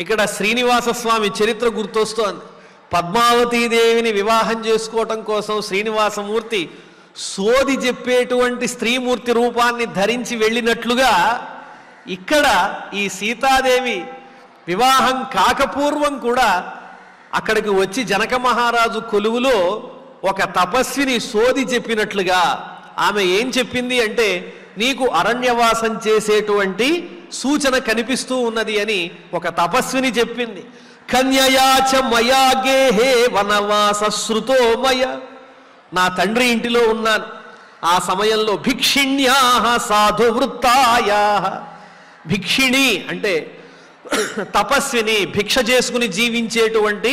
Speaker 2: ఇక్కడ శ్రీనివాస స్వామి చరిత్ర గుర్తొస్తోంది. పద్మావతీదేవిని వివాహం చేసుకోవటం కోసం శ్రీనివాసమూర్తి సోది చెప్పేటువంటి స్త్రీమూర్తి రూపాన్ని ధరించి వెళ్ళినట్లుగా ఇక్కడ ఈ సీతాదేవి వివాహం కాకపూర్వం కూడా అక్కడికి వచ్చి జనక మహారాజు కొలువులో ఒక తపస్విని సోది చెప్పినట్లుగా ఆమె ఏం చెప్పింది అంటే, నీకు అరణ్యవాసం చేసేటువంటి సూచన కనిపిస్తూ ఉన్నది అని ఒక తపస్విని చెప్పింది. కన్యయాచ మయా గేహే వనవాస శ్రుతో మయ. నా తండ్రి ఇంటిలో ఉన్నాను. ఆ సమయంలో భిక్షిణ్యాః సాధువృత్తాయాః. భిక్షిణి అంటే తపస్విని, భిక్ష చేసుకుని జీవించేటువంటి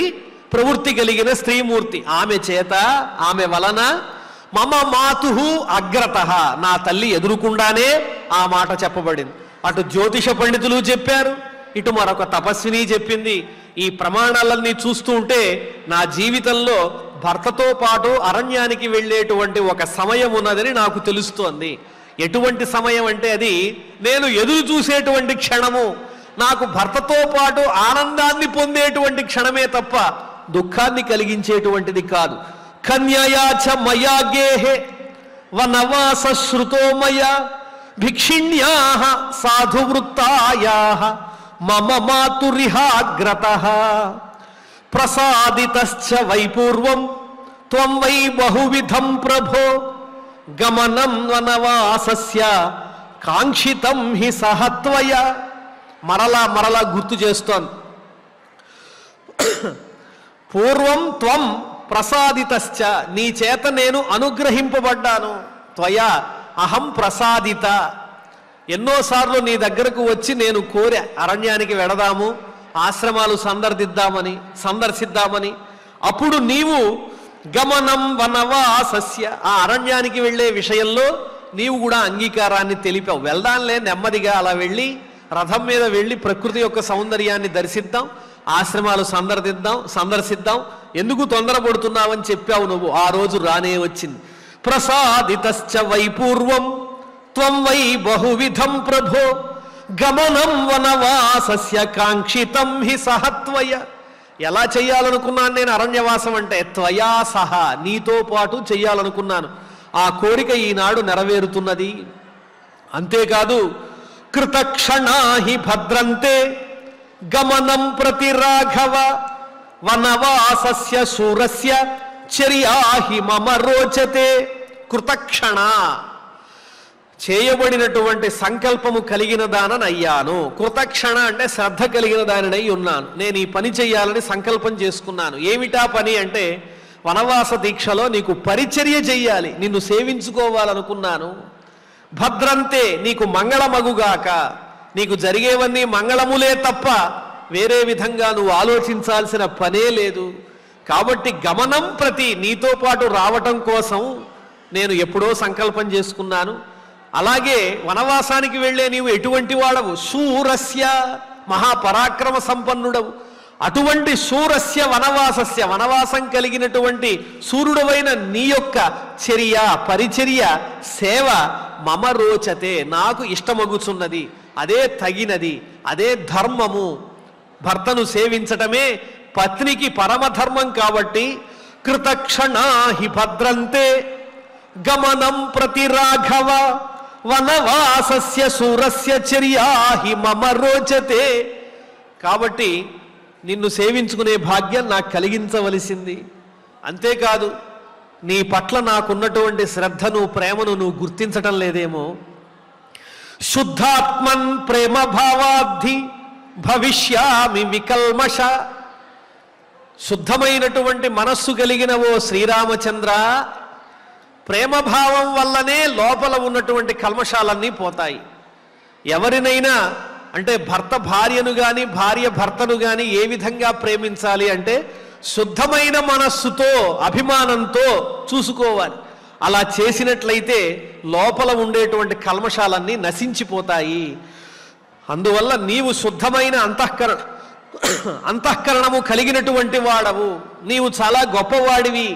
Speaker 2: ప్రవృత్తి కలిగిన స్త్రీమూర్తి. ఆమె చేత, ఆమె వలన మమ మాతుః అగ్రతః, నా తల్లి ఎదురుకుండానే ఆ మాట చెప్పబడింది. అటు జ్యోతిష పండితులు చెప్పారు, ఇటు మరొక తపస్విని చెప్పింది. ఈ ప్రమాణాలన్నీ చూస్తూ ఉంటే నా జీవితంలో భర్తతో పాటు అరణ్యానికి వెళ్ళేటువంటి ఒక సమయం ఉన్నదని నాకు తెలుస్తోంది. ఎటువంటి సమయం అంటే అది నేను ఎదురు చూసేటువంటి క్షణము, నాకు భర్తతో పాటు ఆనందాన్ని పొందేటువంటి క్షణమే తప్ప దుఃఖాన్ని కలిగించేటువంటిది కాదు. కన్యయాచ మయా గేహే వనవాస శ్రుతో మయా భిక్షిణ్యాః సాధువృత్తాయాః మమ మాతురిహాగ్రతః. ప్రసాదితశ్చ వై పూర్వం త్వం వై బహువిధం ప్రభో గమనం వనవాసస్య కాంక్షితం హి సహత్వయ. మరలా మరలా గుర్తు చేస్తోంది. పూర్వం త్వం ప్రసాదితశ్చ, నీ చేత నేను అనుగ్రహింపబడ్డాను. త్వయా అహం ప్రసాదిత. ఎన్నోసార్లు నీ దగ్గరకు వచ్చి నేను కోరా, అరణ్యానికి వెడదాము, ఆశ్రమాలు సందర్శిద్దామని. అప్పుడు నీవు గమనం వనవాసస్య, ఆ అరణ్యానికి వెళ్ళే విషయంలో నీవు కూడా అంగీకారాన్ని తెలిపావు. వెళ్దాంలే నెమ్మదిగా, అలా వెళ్ళి రథం మీద వెళ్ళి ప్రకృతి యొక్క సౌందర్యాన్ని దర్శిద్దాం, ఆశ్రమాలు సందర్శిద్దాం, ఎందుకు తొందరపడుతున్నావని చెప్పావు నువ్వు. ఆ రోజు రానే వచ్చింది. ప్రసాదితశ్చ వై పూర్వం త్వం వై బహువిధం ప్రభో గమనం వనవాసస్య కాంక్షితం హి సహత్వయ. ఎలా చెయ్యాలనుకున్నాను నేను అరణ్యవాసం అంటే? త్వయా సహా, నీతో పాటు చెయ్యాలనుకున్నాను. ఆ కోరిక ఈనాడు నెరవేరుతున్నది. అంతేకాదు, కృతక్షణాహి భద్రంతే గమనం ప్రతి రాఘవ వనవాసస్య శూరస్య చర్యాహి మమ రోచతే. కృతక్షణ, చేయబడినటువంటి సంకల్పము కలిగిన దాననయ్యాను. కృతక్షణ అంటే శ్రద్ధ కలిగిన దానినై ఉన్నాను. నేను ఈ పని చెయ్యాలని సంకల్పం చేసుకున్నాను. ఏమిటా పని అంటే, వనవాస దీక్షలో నీకు పరిచర్య చెయ్యాలి, నిన్ను సేవించుకోవాలనుకున్నాను. భద్రంతే, నీకు మంగళమగుగాక, నీకు జరిగేవన్నీ మంగళములే తప్ప వేరే విధంగా నువ్వు ఆలోచించాల్సిన పనే లేదు. కాబట్టి గమనం ప్రతి, నీతో పాటు రావటం కోసం నేను ఎప్పుడో సంకల్పం చేసుకున్నాను. అలాగే వనవాసానికి వెళ్ళే నీవు ఎటువంటి వాడవు? శూరస్య, మహాపరాక్రమ సంపన్నుడవు. అటువంటి శూరస్య వనవాసస్య, వనవాసం కలిగినటువంటి సూర్యుడవైన నీ యొక్క చర్య, పరిచర్య, సేవ మమ రోచతే, నాకు ఇష్టమగుచున్నది, అదే తగినది, అదే ధర్మము. భర్తను సేవించటమే పత్నికి పరమధర్మం. కాబట్టి కృతక్షణాహి భద్రంతే గమనం ప్రతి రాఘవ వనవాసస్య శూరస్య చర్యాహి మమ రోచతే. కాబట్టి నిన్ను సేవించుకునే భాగ్యం నాకు కలిగించవలసింది. అంతేకాదు, నీ పట్ల నాకున్నటువంటి శ్రద్ధను, ప్రేమను నువ్వు గుర్తించటం లేదేమో. శుద్ధాత్మన్ ప్రేమ భావాబ్ధి భవిష్యామి వికల్మష. శుద్ధమైనటువంటి మనస్సు కలిగిన ఓ శ్రీరామచంద్ర, ప్రేమభావం వల్లనే లోపల ఉన్నటువంటి కల్మషాలన్నీ పోతాయి. ఎవరినైనా అంటే భర్త భార్యను కానీ, భార్య భర్తను కానీ ఏ విధంగా ప్రేమించాలి అంటే శుద్ధమైన మనస్సుతో, అభిమానంతో చూసుకోవాలి. అలా చేసినట్లయితే లోపల ఉండేటువంటి కల్మషాలన్నీ నశించిపోతాయి. అందువల్ల నీవు శుద్ధమైన అంతఃకరణము కలిగినటువంటి వాడవు. నీవు చాలా గొప్పవాడివి.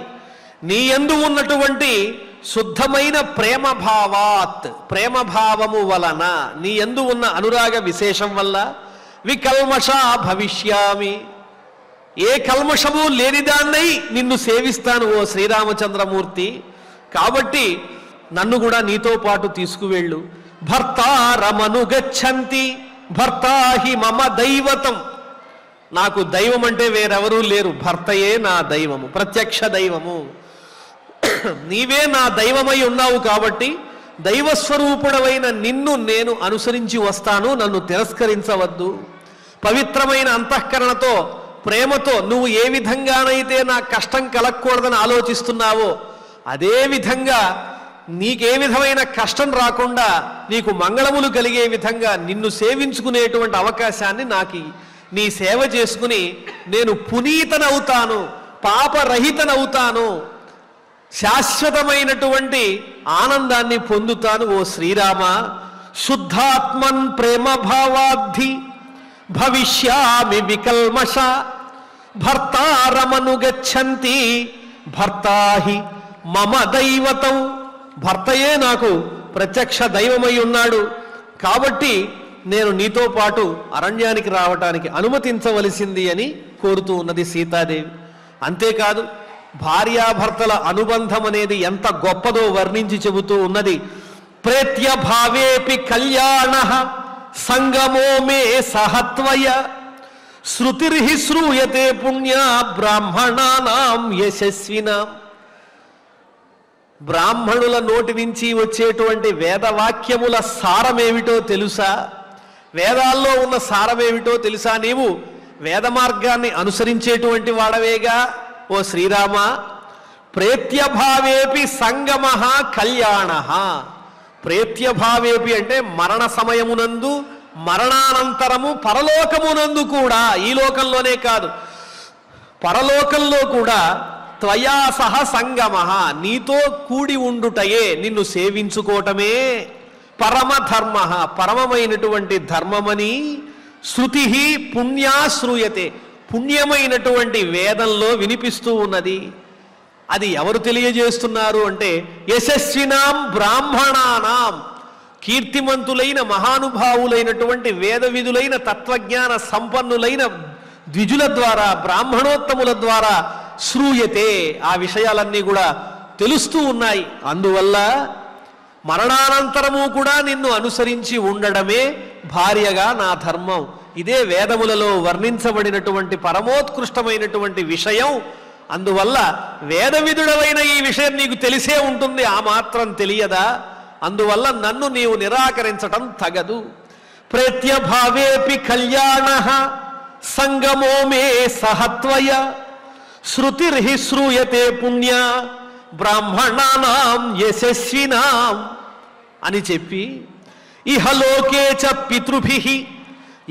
Speaker 2: నీ యందు ఉన్నటువంటి శుద్ధమైన ప్రేమభావాత్, ప్రేమభావము వలన, నీ యందు ఉన్న అనురాగ విశేషం వల్ల వికల్మషా భవిష్యామి, ఏ కల్మషము లేనిదాన్నై నిన్ను సేవిస్తాను ఓ శ్రీరామచంద్రమూర్తి. కాబట్టి నన్ను కూడా నీతో పాటు తీసుకువెళ్ళు. భర్తారమను గచ్చంతి భర్తాహి మమ దైవతం. నాకు దైవం అంటే వేరెవరూ లేరు, భర్తయే నా దైవము, ప్రత్యక్ష దైవము. నీవే నా దైవమై ఉన్నావు. కాబట్టి దైవస్వరూపుడవైన నిన్ను నేను అనుసరించి వస్తాను, నన్ను తిరస్కరించవద్దు. పవిత్రమైన అంతఃకరణతో, ప్రేమతో నువ్వు ఏ విధంగానైతే నా కష్టం కలగకూడదని ఆలోచిస్తున్నావో అదే విధంగా నీకే విధమైన కష్టం రాకుండా, నీకు మంగళములు కలిగే విధంగా నిన్ను సేవించుకునేటువంటి అవకాశాన్ని నాకు నీ సేవ చేసుకుని నేను పునీతనవుతాను, పాపరహితనవుతాను, శాశ్వతమైనటువంటి ఆనందాన్ని పొందుతాను ఓ శ్రీరామ. శుద్ధాత్మన్ ప్రేమ భావాబ్ధి భవిష్యామి వికల్మష భర్తారమను గచ్చంతి భర్తాహి మమ దైవతం. భర్తయే నాకు ప్రత్యక్ష దైవమై ఉన్నాడు. కాబట్టి నేను నీతో పాటు అరణ్యానికి రావటానికి అనుమతించవలసింది అని కోరుతూ ఉన్నది సీతాదేవి. అంతేకాదు, భార్యాభర్తల అనుబంధం అనేది ఎంత గొప్పదో వర్ణించి చెబుతూ ఉన్నది. ప్రేత్య భావేపి కళ్యాణ సంగమో మే సహత్వయ శృతిర్హి శ్రూయతే పుణ్య బ్రాహ్మణానాం యశస్వినాం. బ్రాహ్మణుల నోటి నుంచి వచ్చేటువంటి వేదవాక్యముల సారమేమిటో తెలుసా? వేదాల్లో ఉన్న సారమేమిటో తెలుసా? నీవు వేద మార్గాన్ని అనుసరించేటువంటి వాడవేగా ఓ శ్రీరామ. ప్రేత్యభావేపి సంగమ కళ్యాణ. ప్రేత్యభావేపి అంటే మరణ సమయమునందు, మరణానంతరము పరలోకమునందు కూడా, ఈ లోకంలోనే కాదు పరలోకంలో కూడా త్వయా సహ సంగమ, నీతో కూడి ఉండుటయే, నిన్ను సేవించుకోవటమే పరమధర్మ, పరమమైనటువంటి ధర్మమని శృతి పుణ్యా శ్రూయతే, పుణ్యమైనటువంటి వేదంలో వినిపిస్తూ ఉన్నది. అది ఎవరు తెలియజేస్తున్నారు అంటే యశస్వినాం బ్రాహ్మణానాం, కీర్తిమంతులైన మహానుభావులైనటువంటి వేద విధులైన తత్వజ్ఞాన సంపన్నులైన ద్విజుల ద్వారా, బ్రాహ్మణోత్తముల ద్వారా శ్రూయతే, ఆ విషయాలన్నీ కూడా తెలుస్తూ ఉన్నాయి. అందువల్ల మరణానంతరము కూడా నిన్ను అనుసరించి ఉండడమే భార్యగా నా ధర్మం. ఇదే వేదములలో వర్ణించబడినటువంటి పరమోత్కృష్టమైనటువంటి విషయం. అందువల్ల వేదవిధుడవైన ఈ విషయం నీకు తెలిసే ఉంటుంది, ఆ మాత్రం తెలియదా? అందువల్ల నన్ను నీవు నిరాకరించటం తగదు. ప్రేత్యభావేపి కళ్యాణ సంగమో మే సహత్వయ శృతిర్హి శ్రూయతే పుణ్య బ్రాహ్మణానాం యశస్వినాం అని చెప్పి, ఇహలోకే చ పితృభిః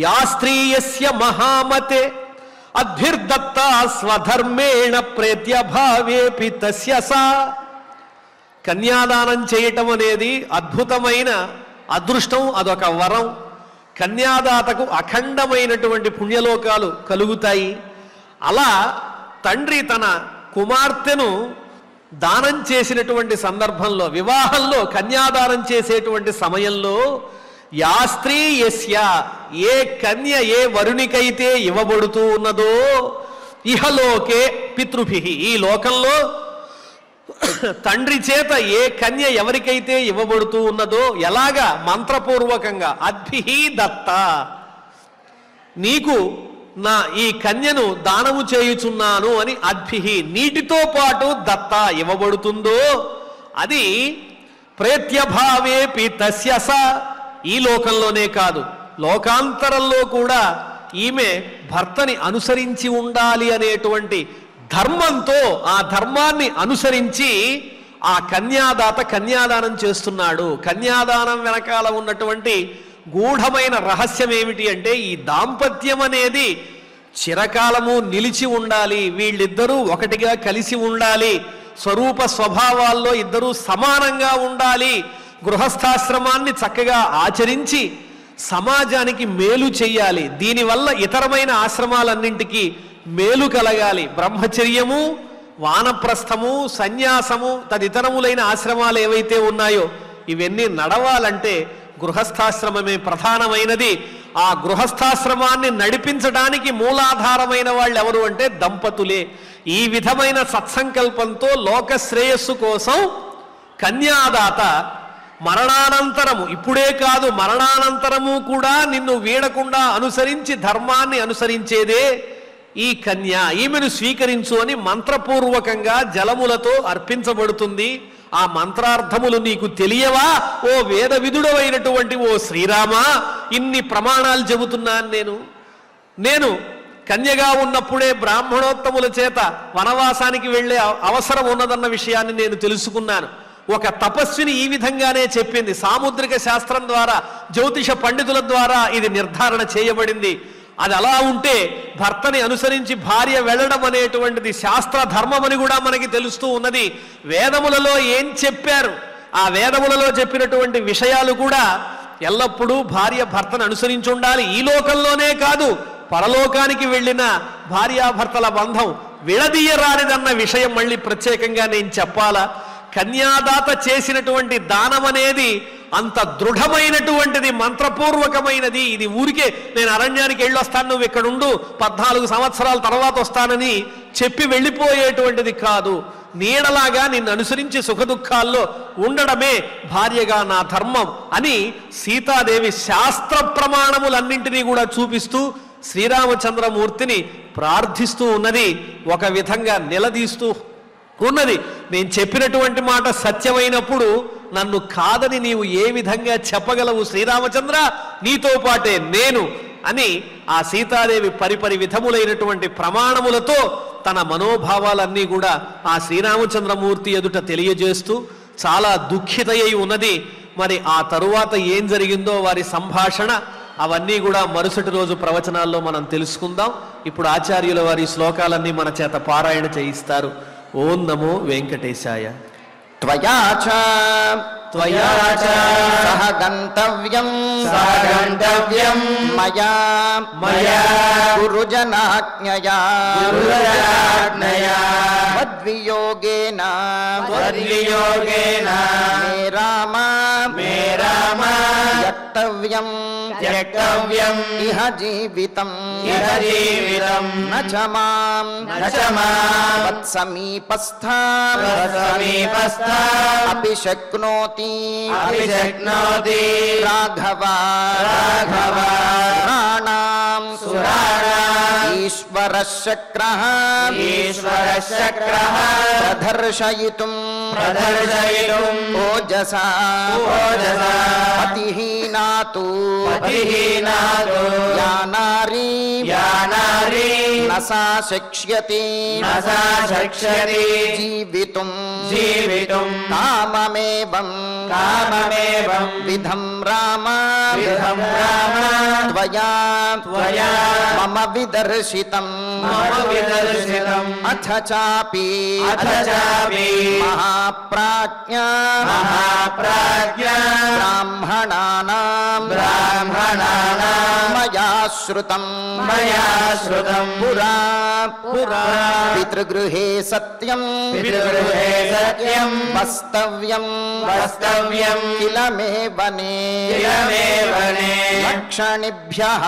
Speaker 2: యా స్త్రీయస్య మహామతే అద్భిర్దత్తా స్వధర్మేణ ప్రేత్యభావేపి తస్య సా. కన్యాదానం చేయటం అనేది అద్భుతమైన అదృష్టం, అదొక వరం. కన్యాదాతకు అఖండమైనటువంటి పుణ్యలోకాలు కలుగుతాయి. అలా తండ్రి తన కుమార్తెను దానం చేసినటువంటి సందర్భంలో, వివాహంలో కన్యాదానం చేసేటువంటి సమయంలో, యా స్త్రీ యస్య, ఏ కన్య ఏ వరునికైతే ఇవ్వబడుతూ ఉన్నదో, ఇహలోకే పితృభిః, ఈ లోకంలో తండ్రి చేత ఏ కన్య ఎవరికైతే ఇవ్వబడుతూ ఉన్నదో, ఎలాగా? మంత్రపూర్వకంగా అద్భిః దత్త, నీకు నా ఈ కన్యను దానము చేయుచున్నాను అని అద్భిః, నీటితో పాటు దత్త ఇవ్వబడుతుందో అది ప్రేత్యభావేపి తస్య స, ఈ లోకంలోనే కాదు లోకాంతరంలో కూడా ఈమె భర్తని అనుసరించి ఉండాలి అనేటువంటి ధర్మంతో, ఆ ధర్మాన్ని అనుసరించి ఆ కన్యాదాత కన్యాదానం చేస్తున్నాడు. కన్యాదానం వెనకాల ఉన్నటువంటి గూఢమైన రహస్యం ఏమిటి అంటే, ఈ దాంపత్యం అనేది చిరకాలము నిలిచి ఉండాలి, వీళ్ళిద్దరూ ఒకటిగా కలిసి ఉండాలి, స్వరూప స్వభావాల్లో ఇద్దరూ సమానంగా ఉండాలి, గృహస్థాశ్రమాన్ని చక్కగా ఆచరించి సమాజానికి మేలు చెయ్యాలి, దీనివల్ల ఇతరమైన ఆశ్రమాలన్నింటికీ మేలు కలగాలి. బ్రహ్మచర్యము, వానప్రస్థము, సన్యాసము తదితరములైన ఆశ్రమాలు ఏవైతే ఉన్నాయో ఇవన్నీ నడవాలంటే గృహస్థాశ్రమమే ప్రధానమైనది. ఆ గృహస్థాశ్రమాన్ని నడిపించడానికి మూలాధారమైన వాళ్ళు ఎవరు అంటే దంపతులే. ఈ విధమైన సత్సంకల్పంతో లోక శ్రేయస్సు కోసం కన్యాదాత మరణానంతరము, ఇప్పుడే కాదు మరణానంతరము కూడా నిన్ను వీడకుండా అనుసరించి ధర్మాన్ని అనుసరించేదే ఈ కన్య, ఈమెను స్వీకరించు అని మంత్రపూర్వకంగా జలములతో అర్పించబడుతుంది. ఆ మంత్రార్థములు నీకు తెలియవా ఓ వేద విధుడవైనటువంటి ఓ శ్రీరామ? ఇన్ని ప్రమాణాలు చెబుతున్నాను. నేను కన్యగా ఉన్నప్పుడే బ్రాహ్మణోత్తముల చేత వనవాసానికి వెళ్ళే అవసరం ఉన్నదన్న విషయాన్ని నేను తెలుసుకున్నాను. ఒక తపస్విని ఈ విధంగానే చెప్పింది. సాముద్రిక శాస్త్రం ద్వారా, జ్యోతిష పండితుల ద్వారా ఇది నిర్ధారణ చేయబడింది. అది అలా ఉంటే భర్తని అనుసరించి భార్య వెళ్ళడం అనేటువంటిది శాస్త్ర ధర్మం అని కూడా మనకి తెలుస్తూ ఉన్నది. వేదములలో ఏం చెప్పారు, ఆ వేదములలో చెప్పినటువంటి విషయాలు కూడా ఎల్లప్పుడూ భార్య భర్తను అనుసరించి ఉండాలి. ఈ లోకంలోనే కాదు పరలోకానికి వెళ్ళిన భార్యాభర్తల బంధం విడదీయరానిదన్న విషయం మళ్ళీ ప్రత్యేకంగా నేను చెప్పాలా? కన్యాదాత చేసినటువంటి దానం అనేది అంత దృఢమైనటువంటిది, మంత్రపూర్వకమైనది. ఇది ఊరికే నేను అరణ్యానికి వెళ్ళొస్తాను, నువ్వు ఇక్కడ ఉండు, 14 సంవత్సరాల తర్వాత వస్తానని చెప్పి వెళ్ళిపోయేటువంటిది కాదు. నీడలాగా నిన్ను అనుసరించి సుఖదుఖాల్లో ఉండడమే భార్యగా నా ధర్మం అని సీతాదేవి శాస్త్ర ప్రమాణములన్నింటినీ కూడా చూపిస్తూ శ్రీరామచంద్రమూర్తిని ప్రార్థిస్తూ ఉన్నది, ఒక విధంగా నిలదీస్తూ ఉన్నది. నేను చెప్పినటువంటి మాట సత్యమైనప్పుడు నన్ను కాదని నీవు ఏ విధంగా చెప్పగలవు శ్రీరామచంద్ర? నీతో పాటే నేను అని ఆ సీతాదేవి పరిపరి విధములైనటువంటి ప్రమాణములతో తన మనోభావాలన్నీ కూడా ఆ శ్రీరామచంద్రమూర్తి ఎదుట తెలియజేస్తూ చాలా దుఃఖితయ్యి ఉన్నది. మరి ఆ తరువాత ఏం జరిగిందో వారి సంభాషణ అవన్నీ కూడా మరుసటి రోజు ప్రవచనాల్లో మనం తెలుసుకుందాం. ఇప్పుడు ఆచార్యుల వారి శ్లోకాలన్నీ మన చేత పారాయణ చేయిస్తారు. ఓం నమో వెంకటేశాయ.
Speaker 1: త్వయా చ సహ గంతవ్యం మయా గురుజనాజ్ఞయా మద్వియోగేన మే రామ త్యక్తవ్యం ఇహ జీవితం న చ మాం వత్సమీపస్థా అపి శక్నోతి రాఘవ సురాణాం ఈశ్వర శక్రః ప్రదర్శయితుం ఓజసా అతిహీనాతు యానారీ నసా శక్ష్యతి జీవితుం కామమేవం విధం రామ త్వయా మమ విదర్శితం అథ చాపి మహాప్రాజ్ఞా బ్రాహ్మణానాం మయా శ్రుతం పురా పితృగృహే సత్యం వస్తవ్యం కిల మే వనే లక్షణిభ్యః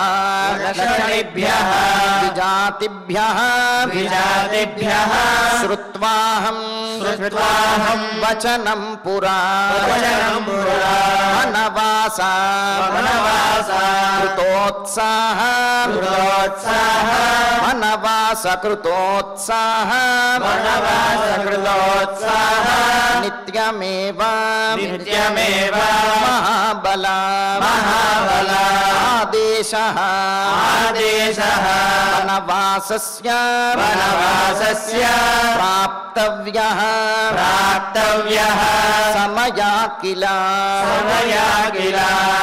Speaker 1: విజాతిభ్యః శ్రుత్వాహం వచనం పురా వనవాస కృతోత్సాహ నిత్యమేవ మహాబల ఆదేశః వనవాసస్య ప్రాప్తవ్యః సమయా కిల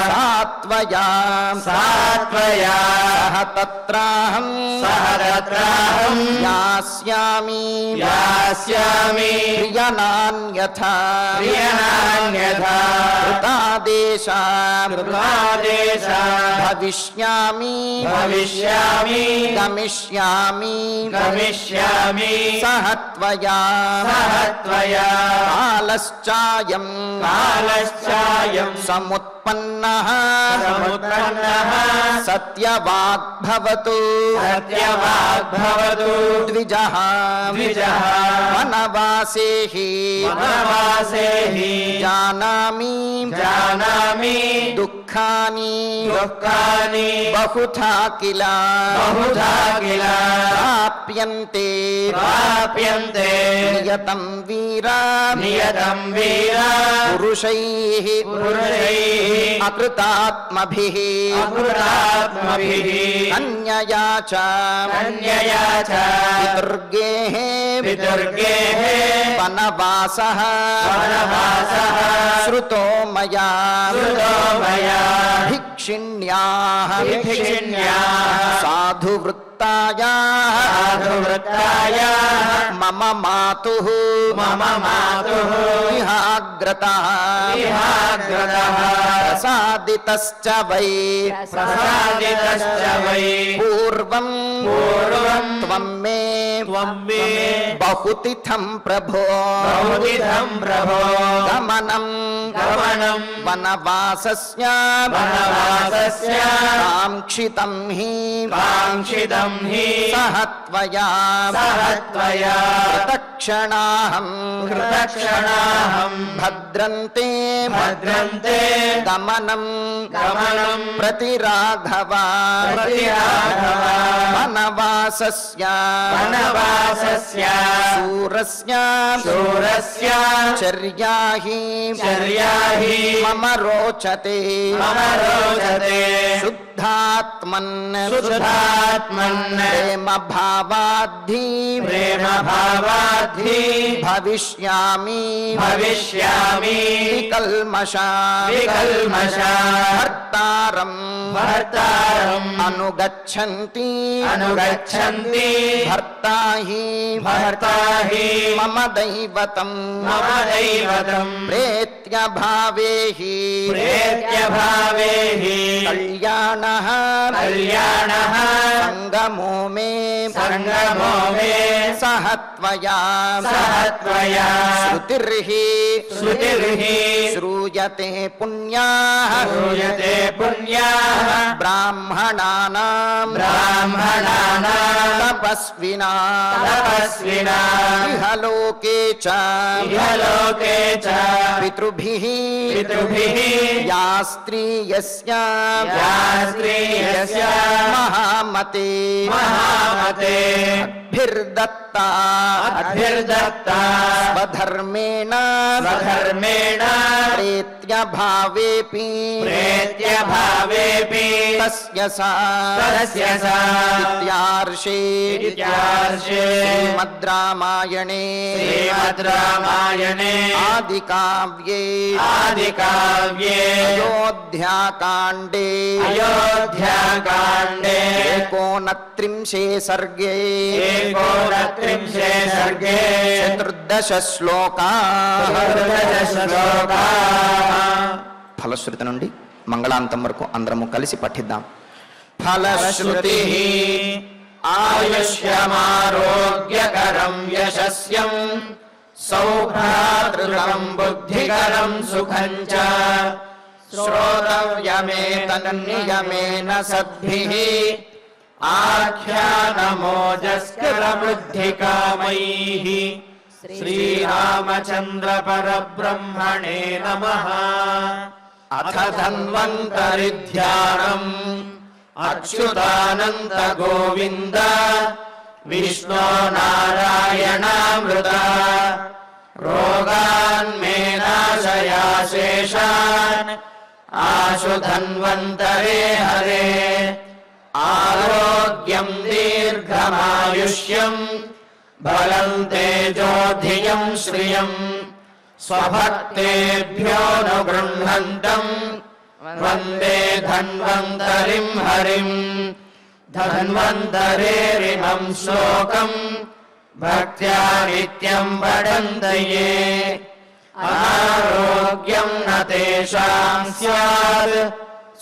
Speaker 1: సాత్వయా సహ తత్రాహం యాస్యామి ప్రియనాన్యథా కృతాదేశా భవిష్యామి గమిష్యామి సహ త్వయా కాలశ్చాయం సముత్పన్నః సత్యవాగ్భవతు ద్విజః వనవాసేహి జానామి దుఃఖాని బహుధా కిల ప్రాప్యంతే నియతం వీరా పురుషైః అకృతాత్మభిః అన్యయా చ పితృర్గేః వనవాసః శ్రుతో మయా భిక్షిణ్యాః సాధువృత్తాయాః మమ మాతుః ఇహాగ్రతః ప్రసాదితశ్చ వై పూర్వం త్వం మే బహుతిథం ప్రభో గమనం వనవాసస్య కాంక్షితం హి సహ త్వయా కృతక్షణాహం భద్రంతే గమనం ప్రతి రాఘవ వనవాసస్య శూరస్య చర్యాహి మమ రోచతే శుద్ధ సుధాత్మన్
Speaker 3: ప్రేమ
Speaker 1: భావాద్ధి భవిష్యామి వికల్మషా భర్తారం అనుగచ్చంతి భర్తా హి మమ దైవతం ప్రేత్య భావే హి కళ్యాణః సంగమో మే సహత్వయా శృతిర్హి శ్రూయతే పుణ్యాః బ్రాహ్మణానాం తపస్వినాం ఇహలోకే చ పితృభిః యా స్త్రీ యస్య మహామతే అభిర్దత్తా స్వధర్మేణ ప్రేత్య భావేపి తస్య సా ఇత్యార్షే శ్రీమద్ రామాయణే ఆదికావ్యే అయోధ్యాకాండే ఏకోనత్రింశే సర్గే చతుర్దశ శ్లోకా. ఫలశ్రుతి నుండి మంగళాంతం వరకు అందరము కలిసి పఠిద్దాం. ఫలశ్రుతి
Speaker 3: ఆయుష్యమారోగ్యకరం యశస్యం సౌభ్రాతృకం బుద్ధికరం సుఖం చ శ్రోతవ్యమేతన్నియమేన సద్భిః ఆఖ్యానమోజస్కరవృద్ధికామైః. శ్రీరామచంద్ర పరబ్రహ్మణే నమః. అథ ధన్వంతరిధ్యానం అచ్యుతానంత గోవింద విష్ణో నారాయణామృత రోగాన్మే నాశయా శేషాన్ ఆశు ధన్వంతరే హరే. ఆరోగ్యం దీర్ఘమాయుష్యం బలం తేజోధియం శ్రియం స్వభక్తేభ్యోనుగృహంతం వందే ధన్వంతరిం హరిం. ధన్వంతరేరిమం శ్లోకం భక్త్యా నిత్యం పఠంతి యే అనారోగ్యం న తేషాం స్యాత్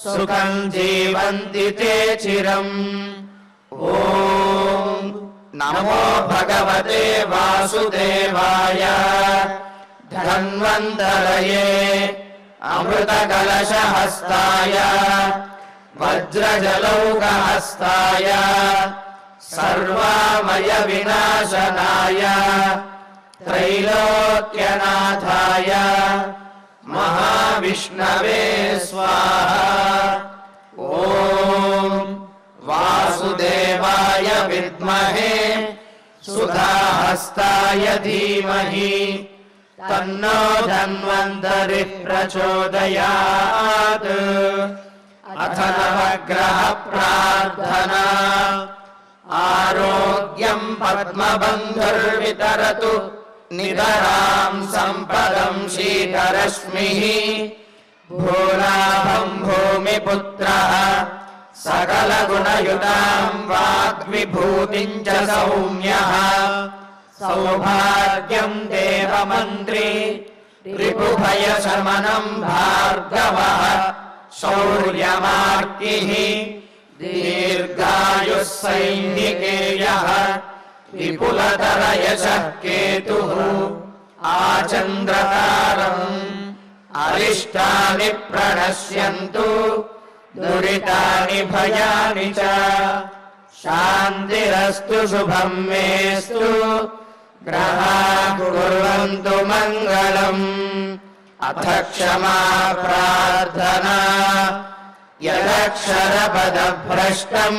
Speaker 3: సుఖం జీవంతి తే చిరం. ఓం నమో భగవతే వాసుదేవాయ. ధన్వంతరయే అమృతకలశహస్తాయ వజ్రజలౌకహస్తాయ సర్వామయ వినాశనాయ త్రైలోక్యనాథాయ మహావిష్ణవే స్వాహా. ఓం వాసుదేవాయ విద్మహే సుధాహస్తాయ ధీమహి తన్నో ధన్వంతరి ప్రచోదయాత్. అథ నవగ్రహ ప్రార్థనా. ఆరోగ్యం పద్మబంధుర్వితరతు నితరాం సంపదం శీతరశ్మిః. భూలాభం భూమిపుత్రః సకలగుణయుతాం వాగ్విభూతిం చ సౌమ్యః. సౌభాగ్యం దేవమంత్రి రిపుభయశమనం భార్గవః. శౌర్యమార్కిః దీర్ఘాయుః సైనికేయః. విపులతరయశః కేతుః ఆచంద్రతారం. అరిష్టాని ప్రణశ్యంతు దురితాని భయాని చ. శాంతిరస్తు శుభం మేస్తు గ్రహాః కుర్వంతు మంగళం. అథ క్షమా ప్రార్థనా. యదక్షరపదభ్రష్టం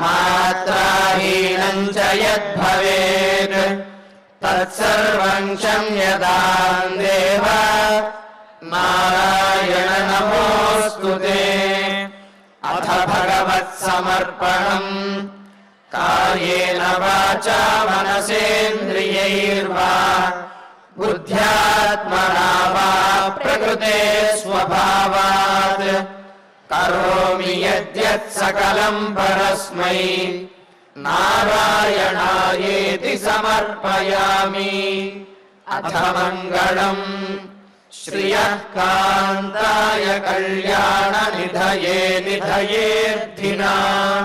Speaker 3: మాత్రాహీనం చ యద్భవేత్ తత్సర్వం క్షమ్యతాం దేవ నారాయణ నమోऽస్తుతే. అథ భగవత్సమర్పణం కాయేన వాచా మనసేంద్రియైర్వా బుద్ధ్యాత్మనా వా ప్రకృతే స్వభావాత్ కరోమి యద్యత్ సకలం పరస్మై నారాయణాయేతి సమర్పయామి. అథ మంగళం శ్రియః కాంతాయ కళ్యాణ నిధయే నిధయేర్థినాం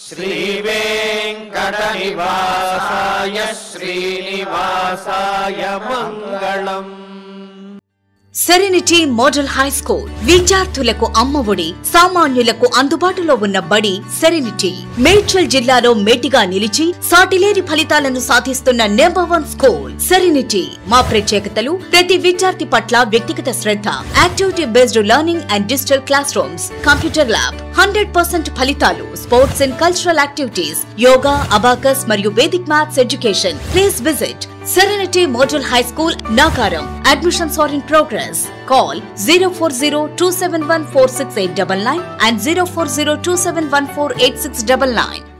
Speaker 3: శ్రీవేంకట నివాసాయ శ్రీనివాసాయ మంగళం.
Speaker 4: సెరెనిటీ మోడల్ హై స్కూల్ విద్యార్థులకు అమ్మఒడి, సామాన్యులకు అందుబాటులో ఉన్న బడి సెరెనిటీ. మేడ్చల్ జిల్లాలో మేటిగా నిలిచి సాటిలేని ఫలితాలను సాధిస్తున్న నంబర్ 1 స్కూల్ సెరెనిటీ. మా ప్రత్యేకతలు ప్రతి విద్యార్థి పట్ల వ్యక్తిగత శ్రద్ధ, activity based learning and digital class rooms, computer lab, 100% ఫలితాలు, sports and cultural activities, yoga, abacus మరియు Vedic maths education. Please visit Serenity Model High School, Nagaram. Admissions are in progress. Call 040-271-46899 and 040-271-48699.